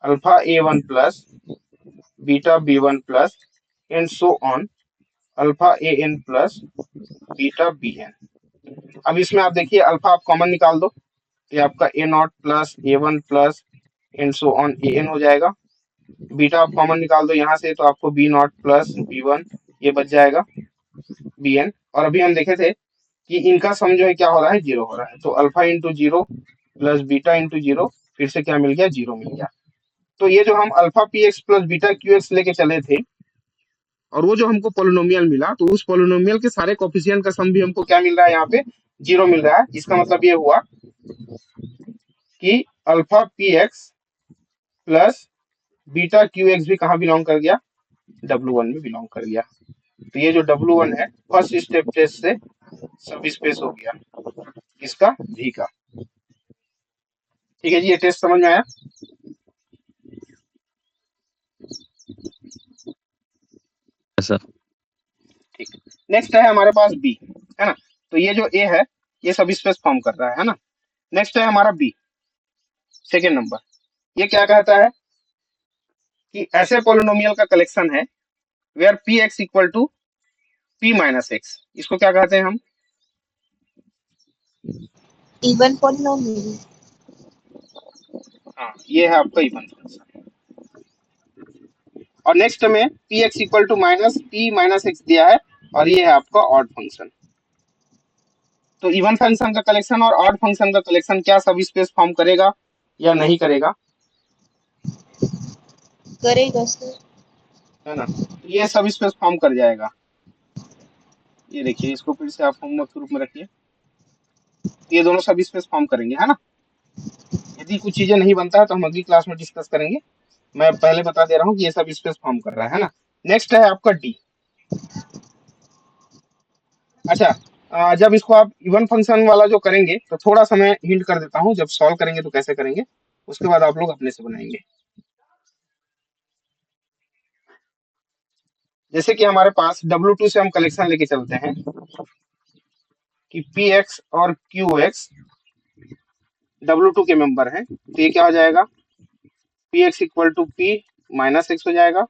S1: alpha A one plus beta B one plus and so on alpha A N plus beta B N. अब इसमें आप देखिए अल्फा आप कॉमन निकाल दो तो ये आपका A naught plus A one plus and so on A n हो जाएगा। बीटा आप कॉमन निकाल दो यहाँ से तो आपको B naught plus B one ये बच जाएगा बी एन। और अभी हम देखे थे कि इनका सम जो है क्या हो रहा है, 0 हो रहा है। तो alpha into zero plus beta into zero फिर से क्या मिल गया, 0 मिल गया। तो ये जो हम alpha P x plus beta Q x लेके चले थे और वो जो हमको पोलिनोमियल मिला तो उस पोलिनोमियल के सारे कोफिशिएंट का सम भी हमको क्या मिल रहा है, यहाँ पे 0 मिल रहा है। इसका मतलब ये हुआ कि alpha P x plus beta Q x भी कहाँ बिलोंग कर गया, W1 में बिलोंग कर गया। तो ये जो W1 है फर्स्ट स्टेप टेस्ट से सब स्पेस हो गया इसका V का। ठीक है जी, ये टेस्ट समझ में आया।
S3: सर
S1: ठीक, नेक्स्ट है हमारे पास B, है ना। तो ये जो A है ये सब स्पेस फॉर्म कर रहा है ना। नेक्स्ट है हमारा B, सेकेंड नंबर। ये क्या कहता है कि ऐसे पोलिनोमियल का कलेक्शन है where P x equal to P minus x. इसको क्या कहते हैं हम,
S2: इवन पॉलिनोमियल।
S1: हाँ ये है आपका इवन फंक्शन। और नेक्स्ट में P x equal to minus P minus x दिया है और ये है आपका ऑड फंक्शन। तो इवन फंक्शन का कलेक्शन और ऑड फंक्शन का कलेक्शन क्या सब स्पेस फॉर्म करेगा या नहीं करेगा,
S2: करेगा सर।
S1: है ना। तो ये सब स्पेस फॉर्म कर जाएगा। ये देखिए, इसको फिर से आप होमवर्क के रूप में रखिए। ये दोनों सब स्पेस फॉर्म करेंगे, है ना। यदि कुछ चीजें नहीं बनता है तो हम अगली क्लास में डिस्कस करेंगे। मैं पहले बता दे रहा हूँ कि ये सब स्पेस फॉर्म कर रहा है ना। नेक्स्ट है आपका डी। अच्छा, जब इसको आप इवन फंक्शन वाला जो करेंगे तो थोड़ा सा मैं हिंट कर देता हूँ, जब सॉल्व करेंगे तो कैसे करेंगे उसके बाद आप लोग अपने से बनाएंगे। जैसे कि हमारे पास W2 से हम कलेक्शन लेके चलते हैं कि Px और Qx W2 के मेंबर हैं, तो ये क्या हो जाएगा, Px equal to P minus x हो जाएगा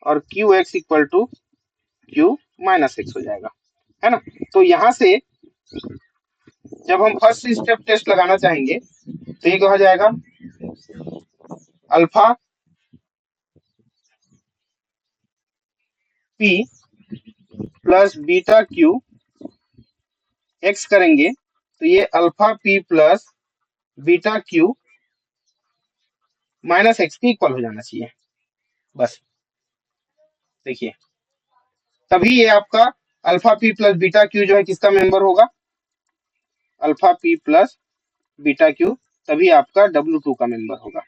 S1: और Qx equal to Q minus x हो जाएगा, है ना। तो यहाँ से जब हम फर्स्ट स्टेप टेस्ट लगाना चाहेंगे तो ये क्या हो जाएगा, alpha P plus beta Q x करेंगे तो ये alpha P plus beta Q minus x के इक्वल हो जाना चाहिए। बस देखिए, तभी ये आपका alpha P plus beta Q जो है किसका मेंबर होगा, alpha P plus beta Q, तभी आपका W2 का मेंबर होगा।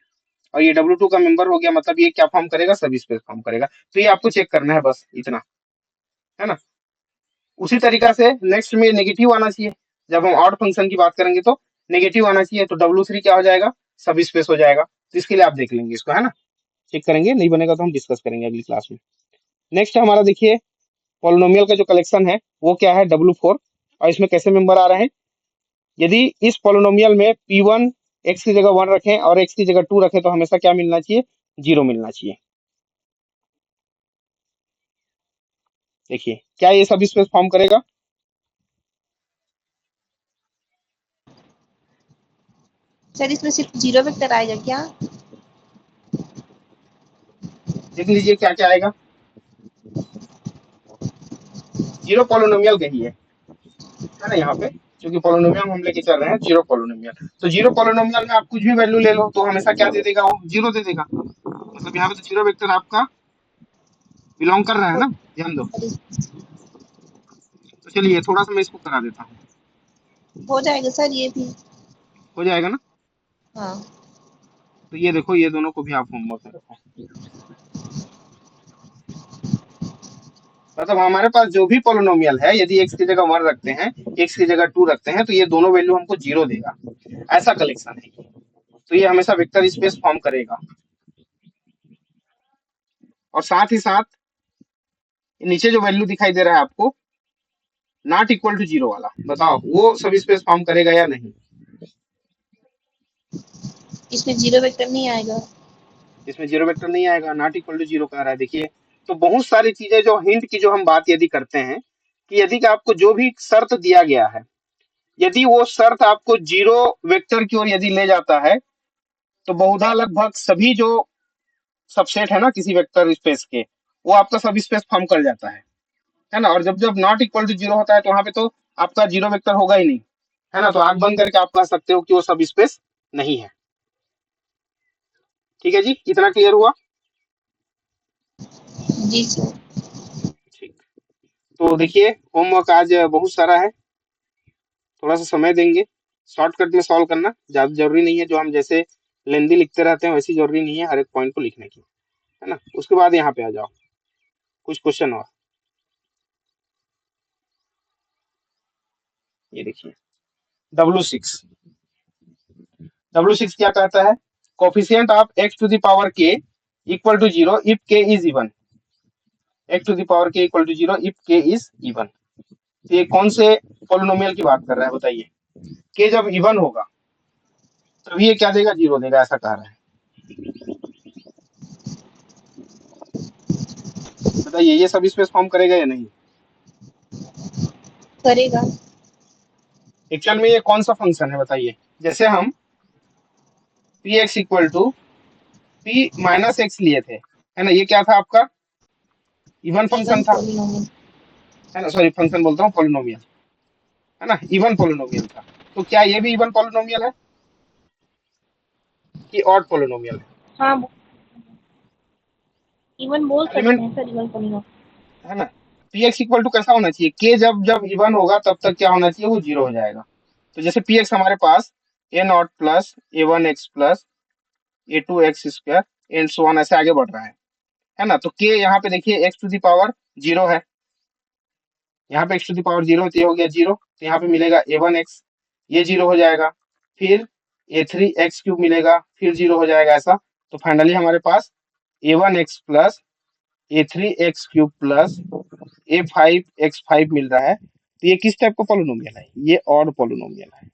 S1: और ये W2 का मेंबर हो गया मतलब ये क्या फॉर्म करेगा, सब स्पेस फॉर्म करेगा। तो ये आपको चेक करना है, बस इतना, है ना। उसी तरीका से नेक्स्ट में नेगेटिव आना चाहिए। जब हम ऑड फंक्शन की बात करेंगे तो नेगेटिव आना चाहिए, तो W3 क्या हो जाएगा, सब स्पेस हो जाएगा। तो इसके लिए आप देख लेंगे इसको, है ना, चेक करेंगे। नहीं बनेगा तो हम डिस्कस करेंगे अगली क्लास में। नेक्स्ट हमारा देखिए पोलिनोमियल का जो कलेक्शन है वो क्या है, W4। और इसमें कैसे मेंबर आ रहे हैं, यदि इस पोलिनोमियल में P1 x की जगह 1 रखें और x की जगह 2 रखें तो हमेशा क्या मिलना चाहिए, 0 मिलना चाहिए। देखिए क्या ये सब स्पेस फॉर्म करेगा,
S2: सर इसमें सिर्फ जीरो वेक्टर आएगा क्या?
S1: देख लीजिए क्या क्या आएगा। जीरो पोलिनोमियल का ही है ना यहाँ पे, क्योंकि पोलिनोमियल हम लेके चल रहे हैं जीरो पोलिनोमियल। तो जीरो पोलिनोमियल में आप कुछ भी वैल्यू ले लो तो हमेशा क्या दे देगा, वो जीरो दे देगा। मतलब यहाँ पे तो जीरो वेक्टर आपका बिलोंग कर रहा है ना, ध्यान दो। तो चलिए थोड़ा सा मैं इसको करा देता हूँ,
S2: हो जाएगा सर ये भी।
S1: हो जाएगा ना।
S2: हाँ।
S1: तो ये देखो, ये दोनों को भी आप होमवर्क में रखो। मतलब हमारे पास जो भी पोलिनोमियल है, यदि x की जगह 1 रखते हैं, x की जगह 2 रखते हैं, तो ये दोनों वैल्यू हमको जीरो देगा। ऐसा कलेक्शन है ये। तो ये हमेशा वेक्टर स्पेस फॉर्म करेगा। और साथ ही साथ नीचे जो वैल्यू दिखाई दे रहा है आपको, नॉट इक्वल टू जीरो वाला, बताओ वो सब स्पेस फॉर्म करेगा या नहीं?
S2: इसमें जीरो वेक्टर नहीं आएगा।
S1: इसमें जीरो वेक्टर नहीं आएगा, नॉट इक्वल टू जीरो कह रहा है। देखिए, तो बहुत सारी चीजें जो हिंट की जो हम बात यदि करते हैं कि यदि आपको जो भी शर्त दिया गया है, यदि वो शर्त आपको जीरो वेक्टर की ओर यदि ले जाता है, तो बहुधा लगभग सभी जो सबसेट है ना किसी वेक्टर स्पेस के, वो आपका सब स्पेस फॉर्म कर जाता है ना। और जब जब नॉट इक्वल टू जीरो होता है तो वहां पे तो आपका जीरो वेक्टर होगा ही नहीं, है ना। तो आंख बंद करके आप कह सकते हो कि वो सब स्पेस नहीं है। ठीक है जी, इतना क्लियर हुआ?
S2: जी सर।
S1: ठीक। तो देखिए, होमवर्क आज बहुत सारा है, थोड़ा सा समय देंगे। शॉर्टकट में सॉल्व करना, ज्यादा जरूरी नहीं है। जो हम जैसे लेंदी लिखते रहते हैं वैसी जरूरी नहीं है हर एक पॉइंट को लिखने की, है ना। उसके बाद यहाँ पे आ जाओ, कुछ क्वेश्चन और। ये देखिए, W6, W6 क्या कहता है? Coefficient of x to the power k equal to zero if k is even. x to the power k equal to zero if k is even. तो ये कौन से पोलिनोमियल की बात कर रहा है बताइए? k जब इवन होगा तभी ये क्या देगा, जीरो देगा, ऐसा कह रहा है। बताइए ये सब स्पेस फॉर्म करेगा या नहीं?
S2: करेगा।
S1: एक्चुअल में ये कौन सा फंक्शन है बताइए? जैसे हम P x equal to P minus x लिए थे, है ना। ये क्या था आपका? इवन फंक्शन
S2: इवन
S1: था,
S2: पॉलिनोमियल।
S1: है ना। सॉरी, फंक्शन बोलता हूँ, पोलिनोमियल, है ना। इवन पोलिनोमियल था। तो क्या ये भी इवन पोलिनोमियल है कि ऑड पोलिनोमियल है?
S2: हाँ इवन बोल सकते
S1: एलिमेंट,
S2: हैं सर, इवन पॉलिनोमियल।
S1: है ना। पी एक्स इक्वल टू कैसा होना चाहिए? के जब जब इवन होगा तब तक क्या होना चाहिए, वो जीरो हो जाएगा। तो जैसे पी एक्स हमारे पास A naught plus A one x plus A two x square and so on ऐसे आगे बढ़ रहा है ना। तो के यहाँ पे देखिए x to the power zero है, यहाँ पे x to the power zero, तो ये हो गया जीरो। तो यहाँ पे मिलेगा ए वन एक्स, ये जीरो हो जाएगा। फिर ए थ्री एक्स क्यूब मिलेगा, फिर जीरो हो जाएगा, ऐसा। तो फाइनली हमारे पास ए वन एक्स प्लस ए थ्री एक्स क्यूब प्लस ए फाइव एक्स फाइव मिल रहा है। तो ये किस टाइप का पोलिनोमियल है? ये ऑड पोलिनोमियल है।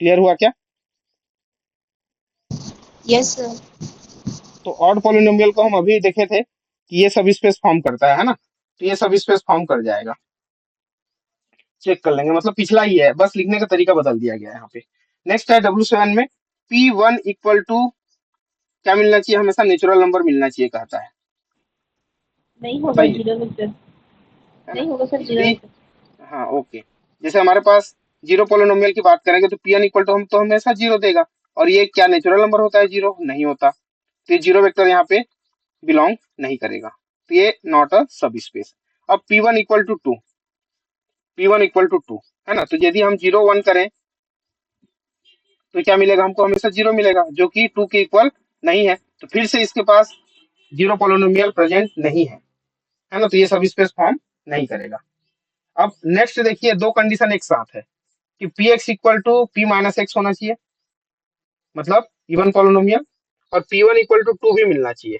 S1: क्लियर हुआ क्या?
S2: Yes sir.
S1: तो ऑड पोलिनोमियल को हम अभी देखे थे कि ये सब स्पेस फॉर्म करता है ना। तो ये सब स्पेस फॉर्म कर जाएगा, चेक कर लेंगे। मतलब पिछला ही है, बस लिखने का तरीका बदल दिया गया है यहाँ पे। नेक्स्ट है W7 में P1 इक्वल टू क्या मिलना चाहिए? हमेशा नेचुरल नंबर मिलना चाहिए कहता है।
S2: नहीं होगा
S1: बताइए,
S2: जीरो वेक्टर।
S1: है ना।
S2: नहीं होगा सर जीरो
S1: यदि,
S2: वेक्टर।
S1: हाँ ओके, जैसे हमारे पास जीरो पोलिनोमियल की बात करेंगे तो P1 इक्वल टू हम तो हमेशा जीरो देगा। और ये क्या नेचुरल नंबर होता है? जीरो नहीं होता। तो ये जीरो वेक्टर यहाँ पे बिलोंग नहीं करेगा। तो ये नॉट अ सब स्पेस। अब P1 equal to two, P1 equal to two, है ना। तो यदि हम जीरो वन करें तो क्या मिलेगा हमको? हमेशा जीरो मिलेगा, जो कि टू के इक्वल नहीं है। तो फिर से इसके पास जीरो पोलिनोमियल प्रेजेंट नहीं है ना। तो ये सब स्पेस फॉर्म नहीं करेगा। अब नेक्स्ट देखिए, दो कंडीशन एक साथ है कि P x equal to P minus x होना चाहिए, मतलब इवन पोलिनोमियल। और P one equal to two भी मिलना चाहिए।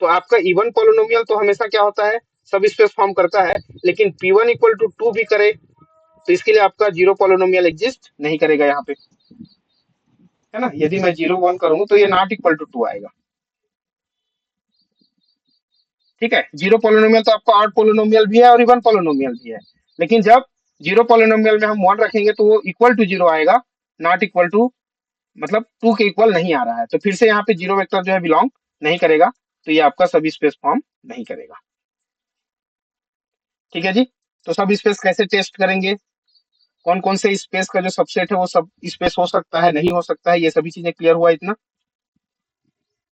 S1: तो आपका इवन पोलिनोमियल तो हमेशा क्या होता है, सब स्पेस फॉर्म करता है। लेकिन P one equal to two भी करे तो इसके लिए आपका जीरो पोलिनोमियल एग्जिस्ट नहीं करेगा यहाँ पे, है ना। यदि मैं जीरो वन करूँ तो ये नॉट इक्वल टू टू आएगा। ठीक है, जीरो पोलिनोमियल तो आपका ऑड पोलिनोमियल भी है और इवन पोलिनोमियल भी है। लेकिन जब जीरो पॉलिनोमियल में हम 1 रखेंगे तो वो इक्वल टू जीरो आएगा, नॉट इक्वल टू, मतलब 2 के इक्वल नहीं आ रहा है, तो फिर से यहाँ पे जीरो वेक्टर जो है बिलोंग नहीं करेगा, तो ये आपका सब स्पेस फॉर्म नहीं करेगा। ठीक है जी। तो सब स्पेस कैसे टेस्ट करेंगे, कौन कौन से स्पेस का जो सबसेट है वो सब स्पेस हो सकता है, नहीं हो सकता है, ये सभी चीजें क्लियर हुआ इतना।